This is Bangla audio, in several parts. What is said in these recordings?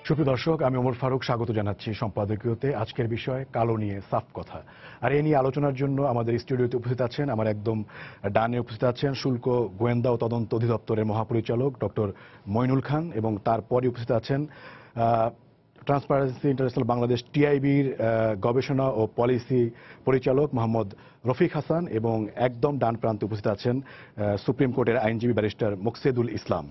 সুপ্রিয় দর্শক, আমি ওমর ফারুক স্বাগত জানাচ্ছি সম্পাদকীয়তে। আজকের বিষয় কালো নিয়ে সাফ কথা। আর এ নিয়ে আলোচনার জন্য আমাদের স্টুডিওতে উপস্থিত আছেন, আমার একদম ডানে উপস্থিত আছেন শুল্ক গোয়েন্দা ও তদন্ত অধিদপ্তরের মহাপরিচালক ডক্টর মইনুল খান, এবং তারপরে উপস্থিত আছেন ট্রান্সপারেন্সি ইন্টারন্যাশনাল বাংলাদেশ টিআইবির গবেষণা ও পলিসি পরিচালক মোহাম্মদ রফিক হাসান, এবং একদম ডান প্রান্তে উপস্থিত আছেন সুপ্রিম কোর্টের আইনজীবী ব্যারিস্টার মোকসেদুল ইসলাম।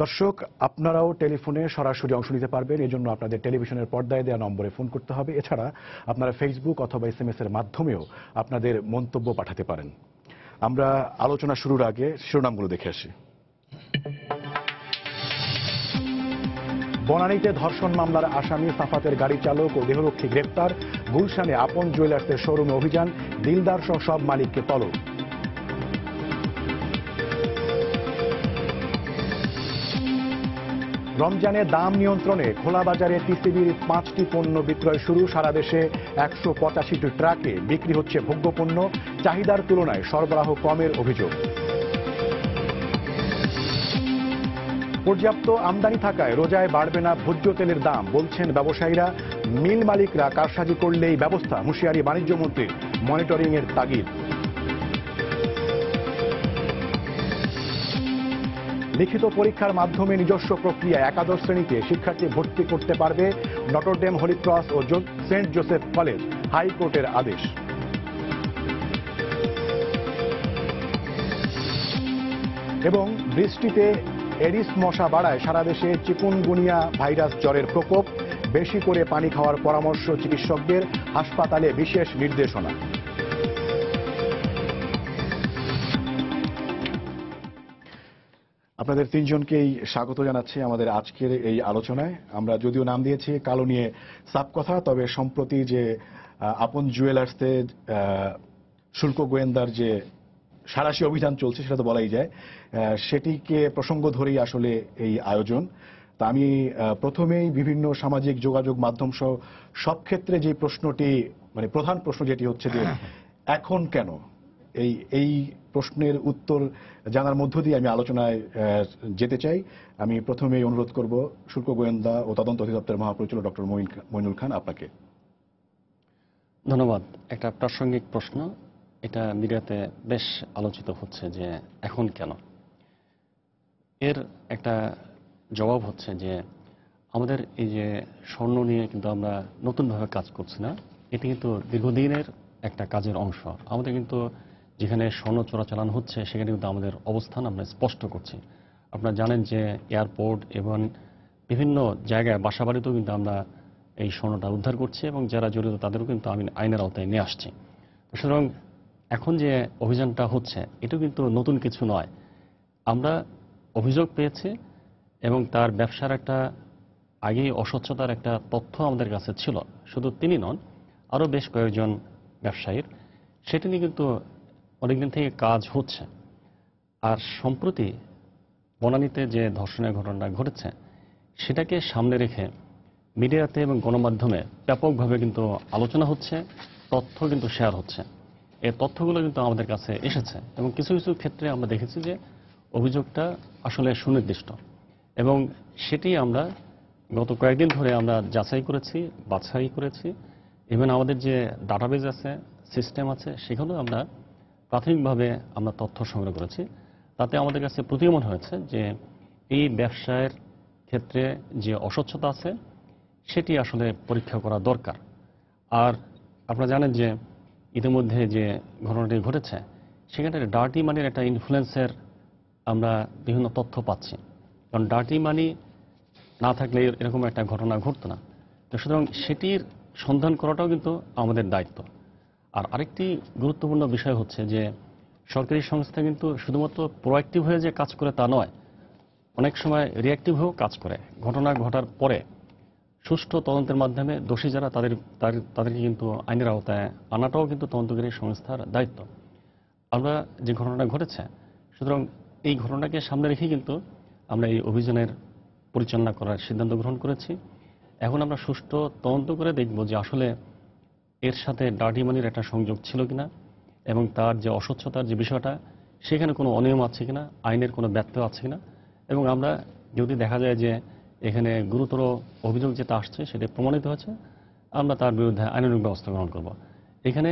দর্শক, আপনারাও টেলিফোনে সরাসরি অংশ নিতে পারবেন। এই জন্য আপনাদের টেলিভিশনের পর্দায় দেওয়া নম্বরে ফোন করতে হবে। এছাড়া আপনারা ফেসবুক অথবা SMS এর মাধ্যমেও আপনাদের মন্তব্য পাঠাতে পারেন। আমরা আলোচনা শুরুর আগে শিরোনামগুলো দেখে আসি। বনানীতে ধর্ষণ মামলার আসামি সাফাতের গাড়ি চালক ও দেহরক্ষী গ্রেপ্তার। গুলশানে আপন জুয়েলার্সের শোরুমে অভিযান, দিলদার সহ সব মালিককে তলব। রমজানে দাম নিয়ন্ত্রণে খোলা বাজারে টিসিবির 5টি পণ্য বিক্রয় শুরু। সারা দেশে 185টি ট্রাকে বিক্রি হচ্ছে ভোগ্যপণ্য। চাহিদার তুলনায় সরবরাহ কমের অভিযোগ। পর্যাপ্ত আমদানি থাকায় রোজায় বাড়বে না ভোজ্য তেলের দাম, বলছেন ব্যবসায়ীরা। মিল মালিকরা কারসাজি করলেই ব্যবস্থা, হুঁশিয়ারি বাণিজ্য মন্ত্রীর। মনিটরিং এর তাগিদ। লিখিত পরীক্ষার মাধ্যমে নিজস্ব প্রক্রিয়ায় একাদশ শ্রেণীতে শিক্ষার্থী ভর্তি করতে পারবে নটরডেম, হলি ক্রস ও সেন্ট জোসেফ কলেজ। হাইকোর্টের আদেশ। এবং বৃষ্টিতে এডিস মশা বাড়ায় সারা দেশে চিকুনগুনিয়া ভাইরাস জ্বরের প্রকোপ। বেশি করে পানি খাওয়ার পরামর্শ চিকিৎসকদের, হাসপাতালে বিশেষ নির্দেশনা। আপনাদের তিনজনকেই স্বাগত জানাচ্ছি আমাদের আজকের এই আলোচনায়। আমরা যদিও নাম দিয়েছি কালো নিয়ে সাফ কথা, তবে সম্প্রতি যে আপন জুয়েলার্সের শুল্ক গোয়েন্দার যে সাঁড়াশি অভিযান চলছে সেটা তো বলাই যায়, সেটিকে প্রসঙ্গ ধরেই আসলে এই আয়োজন। তা আমি প্রথমেই বিভিন্ন সামাজিক যোগাযোগ মাধ্যম সহ সব ক্ষেত্রে যে প্রশ্নটি, মানে প্রধান প্রশ্ন যেটি হচ্ছে যে এখন কেন, এই প্রশ্নের উত্তর জানার মধ্য দিয়ে আমি আলোচনায় যেতে চাই। আমি প্রথমেই অনুরোধ করব শুল্ক গোয়েন্দা ও তদন্ত অধিদপ্তরের মহাপরিচালক ডক্টর মইনুল খান, আপনাকে। ধন্যবাদ। একটা প্রাসঙ্গিক প্রশ্ন, এটা মিডিয়াতে বেশ আলোচিত হচ্ছে যে এখন কেন। এর একটা জবাব হচ্ছে যে আমাদের এই যে স্বর্ণ নিয়ে কিন্তু আমরা নতুনভাবে কাজ করছি না, এটি কিন্তু দীর্ঘদিনের একটা কাজের অংশ। আমাদের কিন্তু যেখানে স্বর্ণ চোরাচালান হচ্ছে সেখানে কিন্তু আমাদের অবস্থান আমরা স্পষ্ট করছি। আপনারা জানেন যে এয়ারপোর্ট এবং বিভিন্ন জায়গায় বাসাবাড়িতেও কিন্তু আমরা এই স্বর্ণটা উদ্ধার করছি, এবং যারা জড়িত তাদেরও কিন্তু আমি আইনের আওতায় নিয়ে আসছি। সুতরাং এখন যে অভিযানটা হচ্ছে এটাও কিন্তু নতুন কিছু নয়। আমরা অভিযোগ পেয়েছি এবং তার ব্যবসার একটা আগেই অস্বচ্ছতার একটা তথ্য আমাদের কাছে ছিল। শুধু তিনি নন, আরও বেশ কয়েকজন ব্যবসায়ীর। সেটা নিয়ে কিন্তু অনেকদিন থেকে কাজ হচ্ছে। আর সম্প্রতি বনানীতে যে ধর্ষণের ঘটনাটা ঘটেছে সেটাকে সামনে রেখে মিডিয়াতে এবং গণমাধ্যমে ব্যাপকভাবে কিন্তু আলোচনা হচ্ছে, তথ্য কিন্তু শেয়ার হচ্ছে। এই তথ্যগুলো কিন্তু আমাদের কাছে এসেছে এবং কিছু কিছু ক্ষেত্রে আমরা দেখেছি যে অভিযোগটা আসলে সুনির্দিষ্ট, এবং সেটি আমরা গত কয়েকদিন ধরে আমরা যাচাই করেছি, বাছাই করেছি। ইভেন আমাদের যে ডাটাবেজ আছে, সিস্টেম আছে, সেখানেও আমরা প্রাথমিকভাবে আমরা তথ্য সংগ্রহ করেছি। তাতে আমাদের কাছে প্রতীয়মান হয়েছে যে এই ব্যবসায়ের ক্ষেত্রে যে অস্বচ্ছতা আছে সেটি আসলে পরীক্ষা করা দরকার। আর আপনারা জানেন যে ইতিমধ্যে যে ঘটনাটি ঘটেছে সেখানে ডার্টি মানির একটা ইনফ্লুয়েন্সের আমরা বিভিন্ন তথ্য পাচ্ছি, কারণ ডার্টি মানি না থাকলে এরকম একটা ঘটনা ঘটতো না। তো সুতরাং সেটির সন্ধান করাটাও কিন্তু আমাদের দায়িত্ব। আর আরেকটি গুরুত্বপূর্ণ বিষয় হচ্ছে যে সরকারি সংস্থা কিন্তু শুধুমাত্র প্রোঅ্যাক্টিভ হয়ে যে কাজ করে তা নয়, অনেক সময় রিঅ্যাক্টিভ হয়েও কাজ করে। ঘটনা ঘটার পরে সুষ্ঠু তদন্তের মাধ্যমে দোষী যারা তাদেরকে কিন্তু আইনের আওতায় আনাটাও কিন্তু তদন্তকারী সংস্থার দায়িত্ব। আমরা যে ঘটনাটা ঘটেছে, সুতরাং এই ঘটনাকে সামনে রেখে কিন্তু আমরা এই অভিযানের পরিচালনা করার সিদ্ধান্ত গ্রহণ করেছি। এখন আমরা সুষ্ঠু তদন্ত করে দেখব যে আসলে এর সাথে ডার্টি মানির একটা সংযোগ ছিল কিনা, এবং তার যে অস্বচ্ছতার যে বিষয়টা সেখানে কোনো অনিয়ম আছে কিনা, আইনের কোনো ব্যত্যয় আছে কিনা। এবং আমরা যদি দেখা যায় যে এখানে গুরুতর অভিযোগ যেটা আসছে সেটা প্রমাণিত হয়েছে, আমরা তার বিরুদ্ধে আইনানুগ ব্যবস্থা গ্রহণ করব। এখানে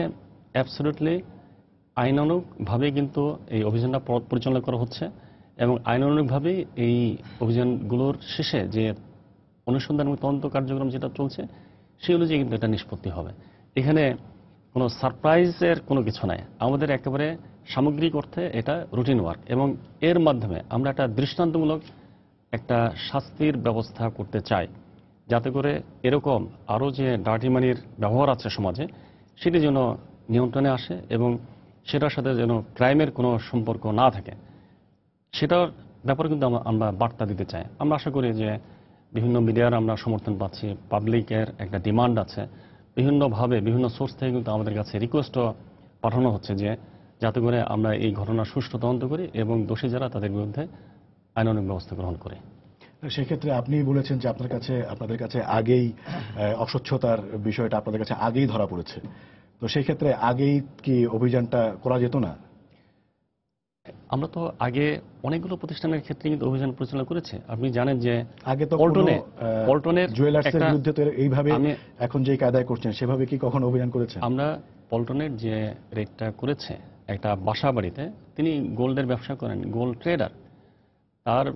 অ্যাবসলিউটলি আইনানুগভাবে কিন্তু এই অভিযানটা পরিচালনা করা হচ্ছে এবং আইনানুগভাবেই এই অভিযানগুলোর শেষে যে অনুসন্ধান এবং তদন্ত কার্যক্রম যেটা চলছে সেই অনুযায়ী কিন্তু এটা নিষ্পত্তি হবে। এখানে কোনো সারপ্রাইজের কোনো কিছু নাই, আমাদের একেবারে সামগ্রিক অর্থে এটা রুটিন ওয়ার্ক এবং এর মাধ্যমে আমরা একটা দৃষ্টান্তমূলক একটা শাস্তির ব্যবস্থা করতে চাই, যাতে করে এরকম আরও যে ডার্টি মানির ব্যবহার আছে সমাজে সেটি যেন নিয়ন্ত্রণে আসে এবং সেটার সাথে যেন ক্রাইমের কোনো সম্পর্ক না থাকে, সেটার ব্যাপারে কিন্তু আমরা বার্তা দিতে চাই। আমরা আশা করি যে বিভিন্ন মিডিয়ার আমরা সমর্থন পাচ্ছি, পাবলিকের একটা ডিমান্ড আছে, বিভিন্নভাবে বিভিন্ন সোর্স থেকে কিন্তু আমাদের কাছে রিকোয়েস্টও পাঠানো হচ্ছে যে যাতে করে আমরা এই ঘটনার সুষ্ঠু তদন্ত করি এবং দোষী যারা তাদের বিরুদ্ধে আইনানুগ ব্যবস্থা গ্রহণ করি। সেক্ষেত্রে আপনি বলেছেন যে আপনাদের কাছে আগেই অস্বচ্ছতার বিষয়টা আপনাদের কাছে আগেই ধরা পড়েছে, তো সেই ক্ষেত্রে আগেই কি অভিযানটা করা যেত না? আমরা তো আগে অনেকগুলো প্রতিষ্ঠানের ক্ষেত্রে কিন্তু অভিযান পরিচালনা করেছি। আপনি জানেন যে আগে তো পল্টনের জুয়েলার্সের বিরুদ্ধে তো এইভাবে এখন যে কায়দায় করছেন সেভাবে কি কখনো অভিযান করেছেন? আমরা পল্টনের যে রেডটা করেছে, একটা বাসা বাড়িতে, তিনি গোল্ডের ব্যবসা করেন, গোল্ড ট্রেডার, তার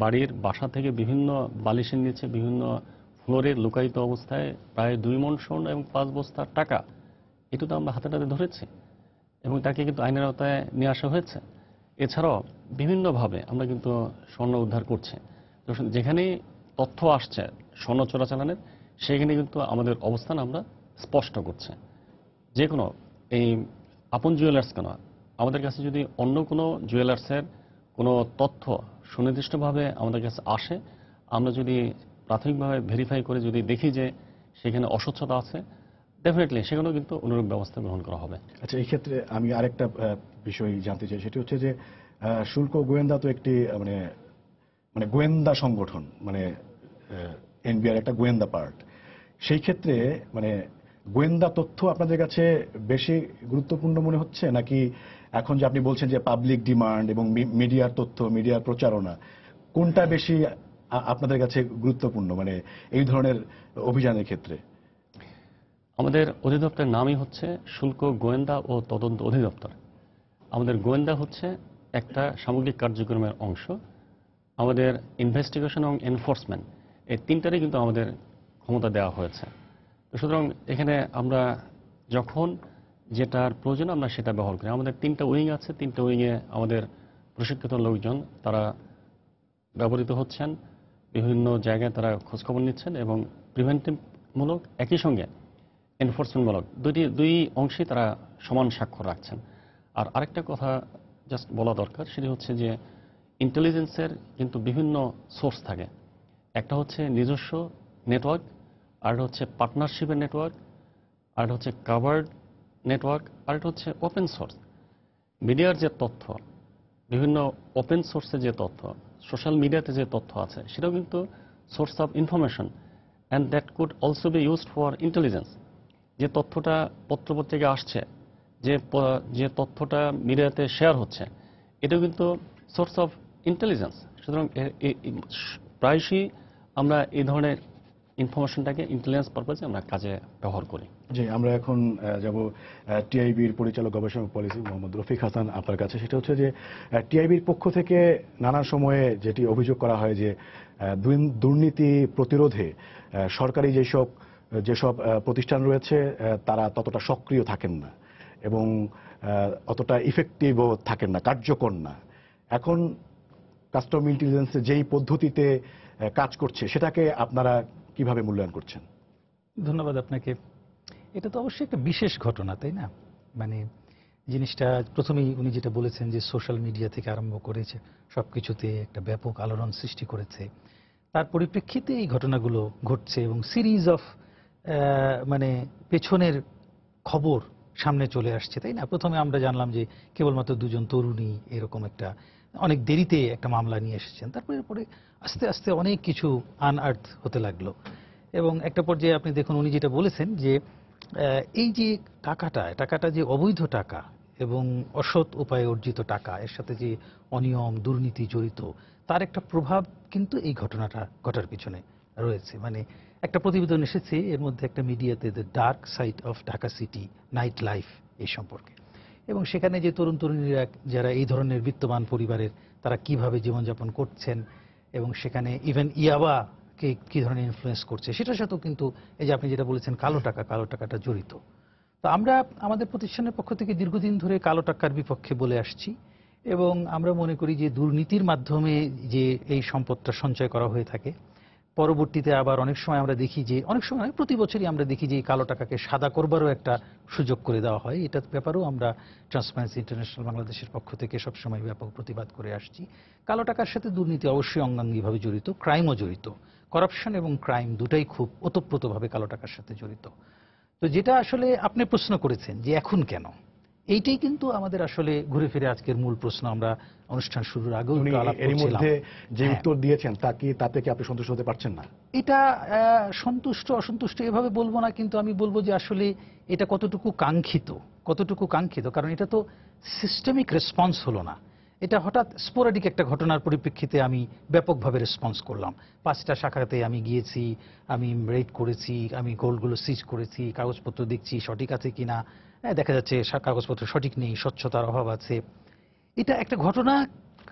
বাড়ির বাসা থেকে বিভিন্ন বালিশের নিচে বিভিন্ন ফ্লোরে লুকায়িত অবস্থায় প্রায় 2 মণ স্বর্ণ এবং 5 বস্তা টাকা, এটা তো আমরা হাতে নাতে ধরেছি এবং তাকে কিন্তু আইনের আওতায় নিয়ে আসা হয়েছে। এছাড়াও বিভিন্নভাবে আমরা কিন্তু স্বর্ণ উদ্ধার করছি। তো যেখানেই তথ্য আসছে স্বর্ণ চোরাচালানের, সেখানে কিন্তু আমাদের অবস্থান আমরা স্পষ্ট করছি। যে কোনো এই আপন জুয়েলার্স কেন, আমাদের কাছে যদি অন্য কোনো জুয়েলার্সের কোনো তথ্য সুনির্দিষ্টভাবে আমাদের কাছে আসে, আমরা যদি প্রাথমিকভাবে ভেরিফাই করে যদি দেখি যে সেখানে অস্বচ্ছতা আছে, ডেফিনেটলি সেখানেও কিন্তু অনুরূপ ব্যবস্থা গ্রহণ করা হবে। আচ্ছা, এই ক্ষেত্রে আমি আরেকটা বিষয় জানতে চাই, সেটি হচ্ছে যে শুল্ক গোয়েন্দা তো একটি মানে গোয়েন্দা সংগঠন, মানে এনবিআর একটা গোয়েন্দা পার্ট। সেই ক্ষেত্রে মানে গোয়েন্দা তথ্য আপনাদের কাছে বেশি গুরুত্বপূর্ণ মনে হচ্ছে, নাকি এখন যে আপনি বলছেন যে পাবলিক ডিমান্ড এবং মিডিয়ার তথ্য, মিডিয়ার প্রচারণা, কোনটা বেশি আপনাদের কাছে গুরুত্বপূর্ণ মানে এই ধরনের অভিযানের ক্ষেত্রে? আমাদের অধিদপ্তরের নামই হচ্ছে শুল্ক গোয়েন্দা ও তদন্ত অধিদপ্তর। আমাদের গোয়েন্দা হচ্ছে একটা সামগ্রিক কার্যক্রমের অংশ। আমাদের ইনভেস্টিগেশন এবং এনফোর্সমেন্ট, এই তিনটারই কিন্তু আমাদের ক্ষমতা দেওয়া হয়েছে। তো সুতরাং এখানে আমরা যখন যেটার প্রয়োজন আমরা সেটা ব্যবহার করি। আমাদের 3টা উইং আছে, 3টা উইংয়ে আমাদের প্রশিক্ষিত লোকজন তারা ব্যবহৃত হচ্ছেন, বিভিন্ন জায়গায় তারা খোঁজখবর নিচ্ছেন এবং প্রিভেন্টিভমূলক একই সঙ্গে এনফোর্সমেন্টমূলক দুই অংশে তারা সমান স্বাক্ষর রাখছেন। আর আরেকটা কথা জাস্ট বলা দরকার, সেটি হচ্ছে যে ইন্টেলিজেন্সের কিন্তু বিভিন্ন সোর্স থাকে। একটা হচ্ছে নিজস্ব নেটওয়ার্ক, আর হচ্ছে পার্টনারশিপের নেটওয়ার্ক, আর হচ্ছে কাভার্ড নেটওয়ার্ক, আর এটা হচ্ছে ওপেন সোর্স। মিডিয়ার যে তথ্য, বিভিন্ন ওপেন সোর্সে যে তথ্য, সোশ্যাল মিডিয়াতে যে তথ্য আছে, সেটাও কিন্তু source of information, and that could also be used for intelligence. যে তথ্যটা পত্রপত্রিকা আসছে, যে তথ্যটা মিডিয়াতে শেয়ার হচ্ছে, এটাও কিন্তু সোর্স অফ ইন্টেলিজেন্স। সুতরাং প্রায়শই আমরা এই ধরনের ইনফরমেশনটাকে ইন্টেলিজেন্স পারপাসে আমরা কাজে ব্যবহার করি। জি, আমরা এখন যাব টিআইবির পরিচালক গবেষণা পলিসি মোহাম্মদ রফিক হাসান আপনার কাছে। সেটা হচ্ছে যে টিআইবির পক্ষ থেকে নানা সময়ে যেটি অভিযোগ করা হয় যে দুর্নীতি প্রতিরোধে সরকারি যেসব প্রতিষ্ঠান রয়েছে তারা ততটা সক্রিয় থাকেন না এবং অতটা ইফেক্টিভও থাকেন না, কার্যকর না। এখন কাস্টম ইন্টেলিজেন্স যেই পদ্ধতিতে কাজ করছে সেটাকে আপনারা কিভাবে মূল্যায়ন করছেন? ধন্যবাদ আপনাকে। এটা তো অবশ্যই একটা বিশেষ ঘটনা, তাই না? মানে জিনিসটা প্রথমেই উনি যেটা বলেছেন যে সোশ্যাল মিডিয়া থেকে আরম্ভ করেছে, সবকিছুতে একটা ব্যাপক আলোড়ন সৃষ্টি করেছে। তার পরিপ্রেক্ষিতে এই ঘটনাগুলো ঘটছে এবং সিরিজ অফ মানে পেছনের খবর সামনে চলে আসছে, তাই না? প্রথমে আমরা জানলাম যে কেবলমাত্র 2জন তরুণী এরকম একটা অনেক দেরিতে একটা মামলা নিয়ে এসেছেন, তারপরে পরে আস্তে আস্তে অনেক কিছু আনআর্থ হতে লাগলো এবং একটা পর্যায়ে আপনি দেখুন উনি যেটা বলেছেন যে এই যে টাকাটা যে অবৈধ টাকা এবং অসৎ উপায়ে অর্জিত টাকা, এর সাথে যে অনিয়ম দুর্নীতি জড়িত, তার একটা প্রভাব কিন্তু এই ঘটনাটা ঘটার পিছনে রয়েছে। মানে একটা প্রতিবেদন এসেছে এর মধ্যে একটা মিডিয়াতে, the dark side of Dhaka city night life এই সম্পর্কে, এবং সেখানে যে তরুণ তরুণীরা যারা এই ধরনের বিত্তবান পরিবারের, তারা কিভাবে জীবনযাপন করছেন, এবং সেখানে ইভেন ইয়াবাকে কি ধরনের ইনফ্লুয়েন্স করছে সেটার সাথেও কিন্তু এই যে আপনি যেটা বলেছেন কালো টাকাটা জড়িত। তো আমরা আমাদের প্রতিষ্ঠানের পক্ষ থেকে দীর্ঘদিন ধরে কালো টাকার বিপক্ষে বলে আসছি, এবং আমরা মনে করি যে দুর্নীতির মাধ্যমে যে এই সম্পদটা সঞ্চয় করা হয়ে থাকে, পরবর্তীতে আবার অনেক সময় আমরা দেখি যে, অনেক সময় প্রতি বছরই আমরা দেখি যে এই কালো টাকাকে সাদা করবারও একটা সুযোগ করে দেওয়া হয়। এটার ব্যাপারেও আমরা ট্রান্সপারেন্সি ইন্টারন্যাশনাল বাংলাদেশের পক্ষ থেকে সবসময় ব্যাপক প্রতিবাদ করে আসছি। কালো টাকার সাথে দুর্নীতি অবশ্যই অঙ্গাঙ্গিভাবে জড়িত, ক্রাইমও জড়িত, করাপশন এবং ক্রাইম দুটাই খুব ওতপ্রোতভাবে কালো টাকার সাথে জড়িত। তো যেটা আসলে আপনি প্রশ্ন করেছেন যে এখন কেন, এইটাই কিন্তু আমাদের আসলে ঘুরে ফিরে আজকের মূল প্রশ্ন। আমরা অনুষ্ঠান শুরুর আগেও উনি একটু আলাপ এর করছিলাম। মধ্যে যে হ্যাঁ। উত্তর দিয়েছেন তাতে কি আপনি সন্তুষ্ট হতে পারছেন না? এটা সন্তুষ্ট অসন্তুষ্ট এভাবে বলবো না, কিন্তু আমি বলবো যে আসলে এটা কতটুকু কাঙ্ক্ষিত, কারণ এটা তো সিস্টেমিক রেসপন্স হলো না। এটা হঠাৎ স্পোরাডিক একটা ঘটনার পরিপ্রেক্ষিতে আমি ব্যাপকভাবে রেসপন্স করলাম। 5টা শাখাতে আমি গিয়েছি, আমি রেড করেছি, আমি গোল্ডগুলো সিজ করেছি, কাগজপত্র দেখছি সঠিক আছে কিনা, দেখা যাচ্ছে কাগজপত্র সঠিক নেই, স্বচ্ছতার অভাব আছে। এটা একটা ঘটনা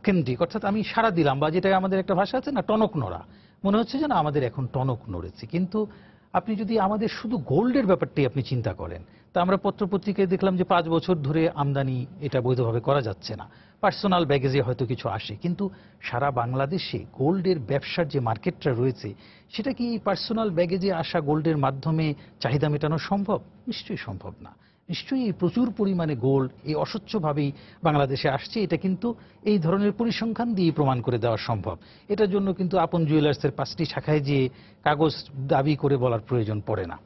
কেন্দ্রিক, অর্থাৎ আমি সারা দিলাম, বা যেটা আমাদের একটা ভাষা আছে না, টনক নড়া। মনে হচ্ছে যে না আমাদের এখন টনক নড়েছে। কিন্তু আপনি যদি আমাদের শুধু গোল্ডের ব্যাপারটি আপনি চিন্তা করেন, তা আমরা পত্রপত্রিকায় দেখলাম যে 5 বছর ধরে আমদানি এটা বৈধভাবে করা যাচ্ছে না। পার্সোনাল ব্যাগেজে হয়তো কিছু আসে, কিন্তু সারা বাংলাদেশে গোল্ডের ব্যবসার যে মার্কেটটা রয়েছে, সেটা কি পার্সোনাল ব্যাগেজে আসা গোল্ডের মাধ্যমে চাহিদা মেটানো সম্ভব? নিশ্চয়ই সম্ভব না। নিশ্চয়ই প্রচুর পরিমাণে গোল্ড এই অস্বচ্ছভাবেই বাংলাদেশে আসছে, এটা কিন্তু এই ধরনের পরিসংখ্যান দিয়ে প্রমাণ করে দেওয়া সম্ভব। এটার জন্য কিন্তু আপন জুয়েলার্সের 5টি শাখায় যে কাগজ দাবি করে বলার প্রয়োজন পড়ে না।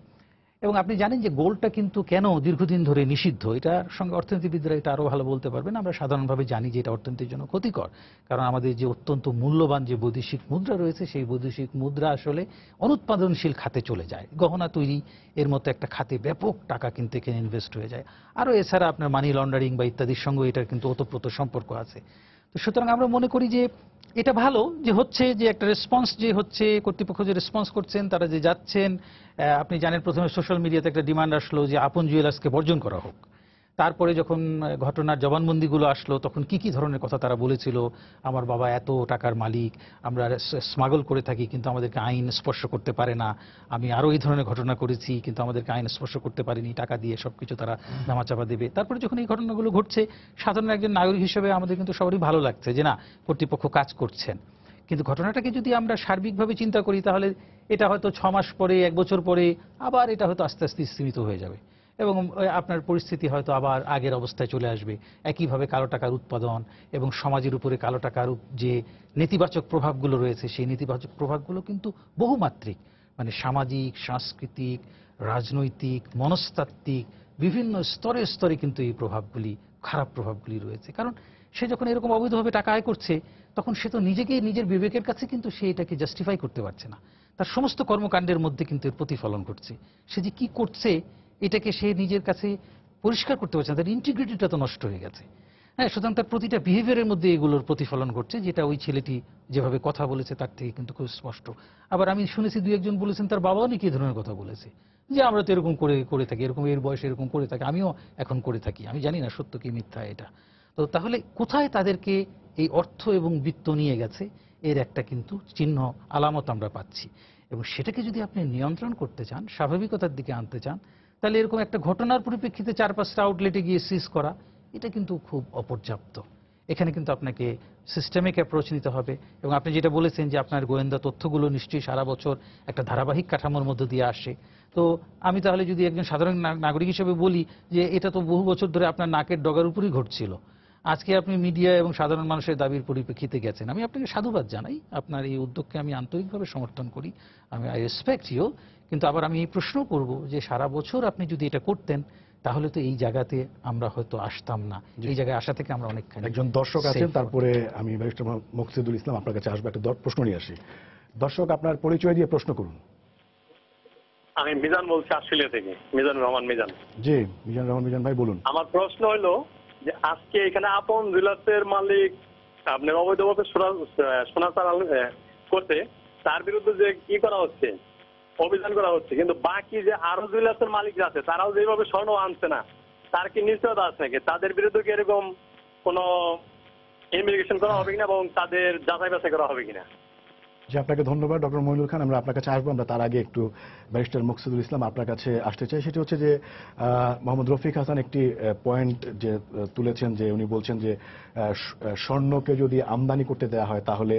এবং আপনি জানেন যে গোল্ডটা কিন্তু কেন দীর্ঘদিন ধরে নিষিদ্ধ, এটার সঙ্গে অর্থনীতিবিদরা এটা আরো ভালো বলতে পারবেন। আমরা সাধারণভাবে জানি যে এটা অর্থনীতির জন্য ক্ষতিকর, কারণ আমাদের যে অত্যন্ত মূল্যবান যে বৈদেশিক মুদ্রা রয়েছে, সেই বৈদেশিক মুদ্রা আসলে অনুৎপাদনশীল খাতে চলে যায়, গহনা তৈরি এর মতো একটা খাতে ব্যাপক টাকা কিন্তু এখানে ইনভেস্ট হয়ে যায়। আরো এছাড়া আপনার মানি লন্ডারিং বা ইত্যাদির সঙ্গে এটার কিন্তু ওতপ্রোত সম্পর্ক আছে। তো সুতরাং আমরা মনে করি যে এটা ভালো যে হচ্ছে, যে একটা রেসপন্স যে হচ্ছে, কর্তৃপক্ষ যে রেসপন্স করছেন, তারা যে যাচ্ছেন। আপনি জানেন প্রথমে সোশ্যাল মিডিয়াতে একটা ডিমান্ড আসলো যে আপন জুয়েলার্সকে বর্জন করা হোক। তারপরে যখন ঘটনার জবানবন্দিগুলো আসলো, তখন কি কি ধরনের কথা তারা বলেছিল। আমার বাবা এত টাকার মালিক, আমরা স্মাগল করে থাকি কিন্তু আমাদেরকে আইন স্পর্শ করতে পারে না। আমি আরো এই ধরনের ঘটনা করেছি কিন্তু আমাদেরকে আইন স্পর্শ করতে পারেনি, টাকা দিয়ে সবকিছু তারা ধামাচাপা দেবে। তারপরে যখন এই ঘটনাগুলো ঘটছে, সাধারণ একজন নাগরিক হিসেবে আমাদের কিন্তু সবারই ভালো লাগছে যে না, কর্তৃপক্ষ কাজ করছেন। কিন্তু ঘটনাটাকে যদি আমরা সার্বিকভাবে চিন্তা করি, তাহলে এটা হয়তো 6 মাস পরে, 1 বছর পরে আবার এটা হয়তো আস্তে আস্তে স্তীমিত হয়ে যাবে, এবং আপনার পরিস্থিতি হয়তো আবার আগের অবস্থায় চলে আসবে। একইভাবে কালো টাকার উৎপাদন এবং সমাজের উপরে কালো টাকার যে নেতিবাচক প্রভাবগুলো রয়েছে, সেই নেতিবাচক প্রভাবগুলো কিন্তু বহুমাত্রিক, মানে সামাজিক, সাংস্কৃতিক, রাজনৈতিক, মনস্তাত্ত্বিক বিভিন্ন স্তরে স্তরে কিন্তু এই প্রভাবগুলি, খারাপ প্রভাবগুলি রয়েছে। কারণ সে যখন এরকম অবৈধভাবে টাকা আয় করছে, তখন সে তো নিজেকে, নিজের বিবেকের কাছে কিন্তু সে এটাকে জাস্টিফাই করতে পারছে না। তার সমস্ত কর্মকাণ্ডের মধ্যে কিন্তু এর প্রতিফলন ঘটছে। সে যে কি করছে এটাকে সে নিজের কাছে পরিষ্কার করতে পারছে না, তার ইন্টিগ্রিটিটা তো নষ্ট হয়ে গেছে। হ্যাঁ, সুতরাং তার প্রতিটা বিহেভিয়ারের মধ্যে এগুলোর প্রতিফলন ঘটছে, যেটা ওই ছেলেটি যেভাবে কথা বলেছে তার থেকে কিন্তু খুব স্পষ্ট। আবার আমি শুনেছি 2-1 জন বলেছেন তার বাবাও নাকি এই ধরনের কথা বলেছে, যে আমরা তো এরকম করে থাকি, এরকম এর বয়সে এরকম করে থাকি, আমিও এখন করে থাকি। আমি জানি না সত্য কি মিথ্যা এটা। তো তাহলে কোথায় তাদেরকে এই অর্থ এবং বিত্ত নিয়ে গেছে, এর একটা কিন্তু চিহ্ন, আলামত আমরা পাচ্ছি। এবং সেটাকে যদি আপনি নিয়ন্ত্রণ করতে চান, স্বাভাবিকতার দিকে আনতে চান, তাহলে এরকম একটা ঘটনার পরিপ্রেক্ষিতে 4-5টা আউটলেটে গিয়ে সিজ করা, এটা কিন্তু খুব অপর্যাপ্ত। এখানে কিন্তু আপনাকে সিস্টেমিক অ্যাপ্রোচ নিতে হবে। এবং আপনি যেটা বলেছেন যে আপনার গোয়েন্দা তথ্যগুলো নিশ্চয়ই সারা বছর একটা ধারাবাহিক কাঠামোর মধ্য দিয়ে আসে। তো আমি তাহলে যদি একজন সাধারণ নাগরিক হিসেবে বলি যে এটা তো বহু বছর ধরে আপনার নাকের ডগার উপরই ঘটছিল, আজকে আপনি মিডিয়া এবং সাধারণ মানুষের দাবির পরিপ্রেক্ষিতে গেছেন, আমি আপনাকে সাধুবাদ জানাই। আপনার এই উদ্যোগকে আমি আন্তরিকভাবে সমর্থন করি, আই রেসপেক্ট ইউ। কিন্তু আবার আমি এই প্রশ্ন করব যে সারা বছর আপনি যদি এটা করতেন, তাহলে তো এই জায়গাতে আমরা হয়তো আসতাম না। এই জায়গায় আসা থেকে আমরা অনেকখানি একজন দর্শক আছেন, safe তারপরে আমি ব্যারিস্টার মুকসিদুল ইসলাম আপনার কাছে আসবো, একটা প্রশ্ন নিয়ে আসি। দর্শক, আপনার পরিচয় দিয়ে প্রশ্ন করুন। আমি মিজান বলছি, অস্ট্রেলিয়া থেকে। মিজান রহমান মিজান। জি, মিজান রহমান মিজান ভাই বলুন। আমার প্রশ্ন হলো যে আজকে এখানে আপন জুয়েলার্সের মালিক আপনার অবৈধভাবে সোনা চালান করছে, তার বিরুদ্ধে যে কি করা হচ্ছে, অভিযান করা হচ্ছে, কিন্তু বাকি যে আরো জুয়েলার্সের মালিক আছে তারাও যেভাবে স্বর্ণ আনছে না, তার কি নিশ্চয়তা আছে নাকি? তাদের বিরুদ্ধে কি এরকম কোনো ইনভেস্টিগেশন করা হবে কিনা এবং তাদের যাচাই বাছাই করা হবে কিনা? জি, আপনাকে ধন্যবাদ ডক্টর মইনুল খান। আমরা আপনার কাছে আসবো, আমরা তার আগে একটু ব্যারিস্টার মুকসিদুল ইসলাম আপনার কাছে আসতে চাই। সেটি হচ্ছে যে মোহাম্মদ রফিক হাসান একটি পয়েন্ট যে তুলেছেন, যে উনি বলছেন যে স্বর্ণকে যদি আমদানি করতে দেওয়া হয় তাহলে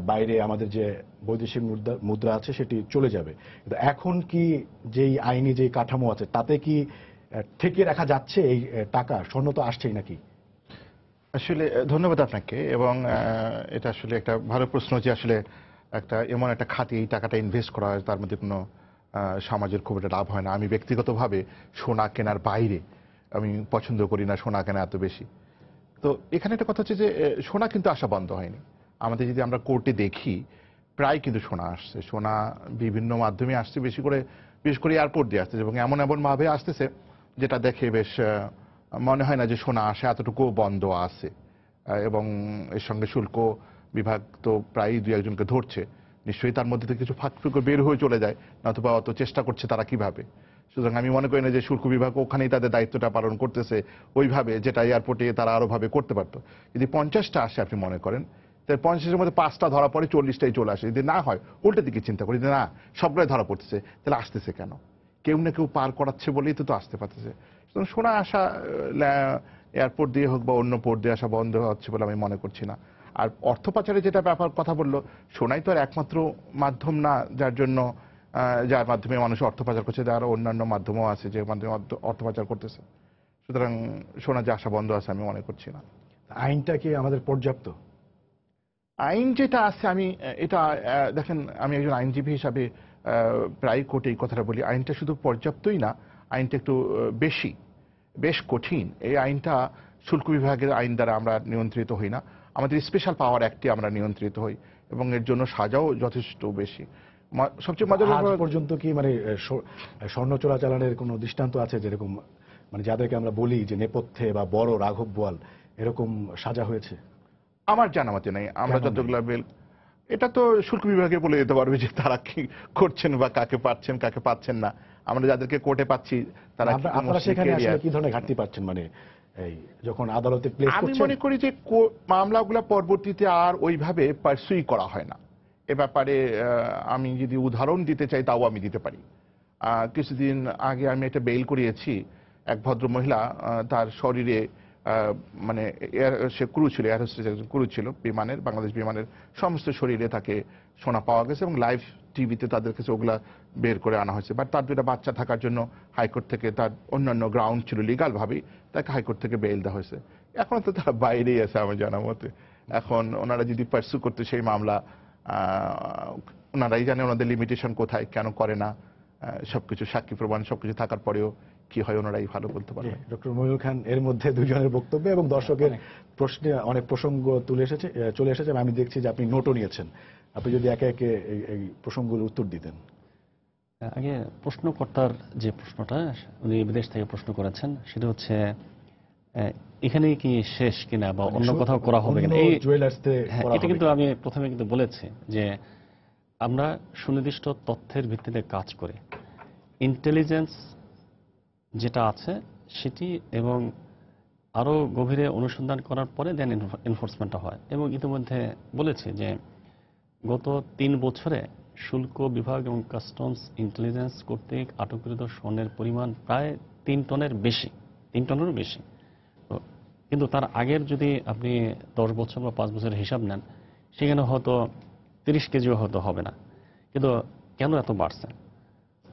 বাইরে আমাদের যে বৈদেশিক মুদ্রা আছে সেটি চলে যাবে। কিন্তু এখন কি যেই আইনি যে কাঠামো আছে তাতে কি ঠেকিয়ে রাখা যাচ্ছে এই টাকা? স্বর্ণ তো আসছেই নাকি? আসলে ধন্যবাদ আপনাকে, এবং এটা আসলে একটা ভালো প্রশ্ন যে আসলে একটা এমন একটা খাতে এই টাকাটা ইনভেস্ট করা হয় তার মধ্যে কোনো সমাজের খুব একটা লাভ হয় না। আমি ব্যক্তিগতভাবে সোনা কেনার বাইরে আমি পছন্দ করি না সোনা কেনা এত বেশি। তো এখানে একটা কথা হচ্ছে যে সোনা কিন্তু আসা বন্ধ হয়নি। আমাদের যদি আমরা কোর্টে দেখি প্রায় কিন্তু সোনা আসছে, সোনা বিভিন্ন মাধ্যমে আসছে, বিশেষ করে এয়ারপোর্ট দিয়ে আসছে, এবং এমন ভাবে আসতেছে যেটা দেখে বেশ মনে হয় না যে সোনা আসে এতটুকু বন্ধ আছে। এবং এর সঙ্গে শুল্ক বিভাগ তো প্রায় দুই একজনকে ধরছে, নিশ্চয়ই তার মধ্যে থেকে কিছু ফাঁকফুঁকো বের হয়ে চলে যায়, নতুবা অত চেষ্টা করছে তারা কিভাবে। সুতরাং আমি মনে করি না যে শুল্ক বিভাগ ওখানেই তাদের দায়িত্বটা পালন করতেছে ওইভাবে, যেটা এয়ারপোর্টে তারা আরো ভাবে করতে পারতো। যদি 50টা আসে আপনি মনে করেন, তাই 50-এর মধ্যে 5টা ধরা পড়ে, 40টাই চলে আসে। যদি না হয় উল্টো দিকে চিন্তা করি যে না সবগুলোই ধরা পড়তেছে, তাহলে আসতেছে কেন? কেউ না কেউ পার করাচ্ছে বলেই তো আসতে পারতেছে। সুতরাং সোনা আসা এয়ারপোর্ট দিয়ে হোক বা অন্য পোর্ট দিয়ে আসা বন্ধ হচ্ছে বলে আমি মনে করছি না। আর অর্থ পাচারে যেটা ব্যাপার কথা বললো, সোনাই তো আর একমাত্র মাধ্যম না যার মাধ্যমে মানুষ অর্থ পাচার করছে, আরো অন্যান্য মাধ্যমও আছে যে মাধ্যমে অর্থ পাচার করতেছে। সুতরাং সোনা যে আসা বন্ধ আছে আমি মনে করছি না। আইনটা কি আমাদের পর্যাপ্ত? আইন যেটা আছে, আমি এটা দেখেন, আমি একজন আইনজীবী হিসাবে প্রায় কোর্টে এই কথাটা বলি, আইনটা শুধু পর্যাপ্তই না, আইনটা একটু বেশ কঠিন। এই আইনটা শুল্ক বিভাগের আইন দ্বারা আমরা নিয়ন্ত্রিত হই না, আমাদের স্পেশাল পাওয়ার অ্যাক্টে আমরা নিয়ন্ত্রিত হই, এবং এর জন্য সাজাও যথেষ্ট বেশি। সবচেয়ে মজার আজ পর্যন্ত কি মানে স্বর্ণ চোরাচালানের কোনো দৃষ্টান্ত আছে যেরকম মানে যাদেরকে আমরা বলি যে নেপথ্যে বা বড় রাঘব বোয়াল, এরকম সাজা হয়েছে? আমার জানা মতে নাই। আমরা যতগুলো এটা তো শুল্ক বিভাগে বলে দিতে পারবে যে তারা কি করছেন বা কাকে পাচ্ছেন কাকে পাচ্ছেন না। আমরা যাদেরকে কোর্টে পাচ্ছি তারা আপনারা সেখানে আসলে কি ধরনের ঘাটতি পাচ্ছেন? মানে এই যখন আদালতে প্লেস করছেন, আমি মনে করি যে মামলাগুলো পরবর্তীতে আর ওইভাবে পারসুই করা হয় না। এ ব্যাপারে আমি যদি উদাহরণ দিতে চাই তাও আমি দিতে পারি। কিছুদিন আগে আমি একটা বেইল করিয়েছি, এক ভদ্র মহিলা, তার শরীরে মানে সে ক্রু ছিল, এয়ার হোস্টেস একজন ক্রু ছিল বিমানের, বাংলাদেশ বিমানের, সমস্ত শরীরে তাকে সোনা পাওয়া গেছে, এবং লাইভ টিভিতে তাদের কাছে ওগুলা বের করে আনা হয়েছে। বাট তার দুটা বাচ্চা থাকার জন্য হাইকোর্ট থেকে, তার অন্যান্য গ্রাউন্ড ছিল লিগাল ভাবেই, তাকে হাইকোর্ট থেকে বেইল দেওয়া হয়েছে। এখন তো তারা বাইরেই আছে আমার জানা মতে। এখন ওনারা যদি পার্সু করতে সেই মামলা, ওনারাই জানে ওনাদের লিমিটেশন কোথায়, কেন করে না, সবকিছু সাক্ষী প্রমাণ সবকিছু থাকার পরেও কি হয় ওনারাই ভালো বলতে পারবেন। ডক্টর মইনুল খান, এর মধ্যে দুজনের বক্তব্য এবং দর্শকের প্রশ্নে অনেক প্রসঙ্গ চলে এসেছে। আমি দেখছি যে আপনি নোটও নিয়েছেন। আপনি যদি একে একে এই প্রসঙ্গগুলোর উত্তর দিতেন। আগে প্রশ্নকর্তার যে প্রশ্নটা উনি বিদেশ থেকে প্রশ্ন করেছেন, সেটা হচ্ছে এখানে কি শেষ কিনা বা অন্য কোথাও করা হবে কিনা। এটা কিন্তু আমি প্রথমে কিন্তু বলেছি যে আমরা সুনির্দিষ্ট তথ্যের ভিত্তিতে কাজ করি, ইন্টেলিজেন্স যেটা আছে সেটি, এবং আরো গভীরে অনুসন্ধান করার পরে দেন এনফোর্সমেন্টটা হয়। এবং ইতিমধ্যে বলেছি যে গত 3 বছরে শুল্ক বিভাগ এবং কাস্টমস ইন্টেলিজেন্স কর্তৃক আটককৃত স্বর্ণের পরিমাণ প্রায় 3 টনেরও বেশি। কিন্তু তার আগের যদি আপনি 10 বছর বা 5 বছরের হিসাব নেন, সেখানে হয়তো 30 কেজিও হয়তো হবে না। কিন্তু কেন এত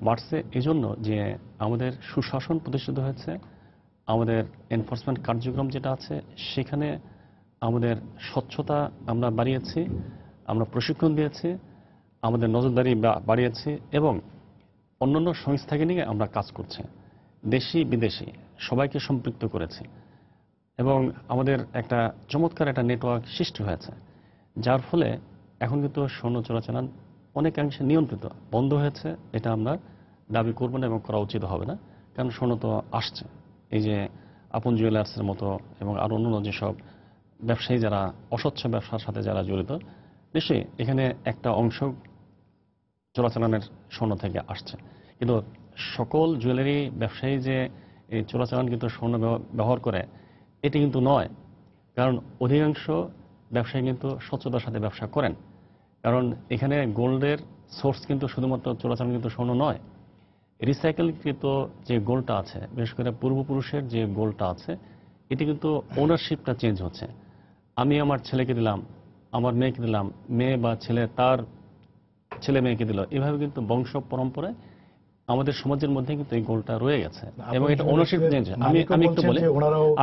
বাড়ছে এজন্য যে আমাদের সুশাসন প্রতিষ্ঠিত হয়েছে, আমাদের এনফোর্সমেন্ট কার্যক্রম যেটা আছে সেখানে আমাদের স্বচ্ছতা আমরা বাড়িয়েছি, আমরা প্রশিক্ষণ দিয়েছি, আমাদের নজরদারি বাড়িয়েছি, এবং অন্যান্য সংস্থাকে নিয়ে আমরা কাজ করছি, দেশি বিদেশি সবাইকে সম্পৃক্ত করেছি, এবং আমাদের একটা চমৎকার একটা নেটওয়ার্ক সৃষ্টি হয়েছে, যার ফলে এখন কিন্তু স্বর্ণ চোরাচালান অনেকাংশে নিয়ন্ত্রিত, বন্ধ হয়েছে। এটা আমরা দাবি করব না এবং করা উচিত হবে না, কারণ স্বর্ণ তো আসছে। এই যে আপন জুয়েলার্সের মতো এবং আরো অন্যান্য যেসব ব্যবসায়ী যারা অস্বচ্ছ ব্যবসার সাথে যারা জড়িত, নিশ্চয়ই এখানে একটা অংশ চোরাচালানের স্বর্ণ থেকে আসছে। কিন্তু সকল জুয়েলারি ব্যবসায়ী যে এই চোরাচালান কিন্তু স্বর্ণ ব্যবহার করে এটি কিন্তু নয়। কারণ অধিকাংশ ব্যবসায়ী কিন্তু স্বচ্ছতার সাথে ব্যবসা করেন। কারণ এখানে গোল্ডের সোর্স কিন্তু শুধুমাত্র চোরাচালান কিন্তু স্বর্ণ নয়, রিসাইকেলকৃত যে গোল্ডটা আছে, বিশেষ করে পূর্বপুরুষের যে গোল্ডটা আছে, এটি কিন্তু ওনারশিপটা চেঞ্জ হচ্ছে। আমি আমার ছেলেকে দিলাম, আমার মেয়েকে দিলাম, মেয়ে বা ছেলে তার ছেলে মেয়েকে দিল, এভাবে কিন্তু বংশ পরম্পরায় আমাদের সমাজের মধ্যে কিন্তু এই গোলটা রয়ে গেছে এবং এটা ওনারশিপ চেঞ্জ। আমি একটু বলি,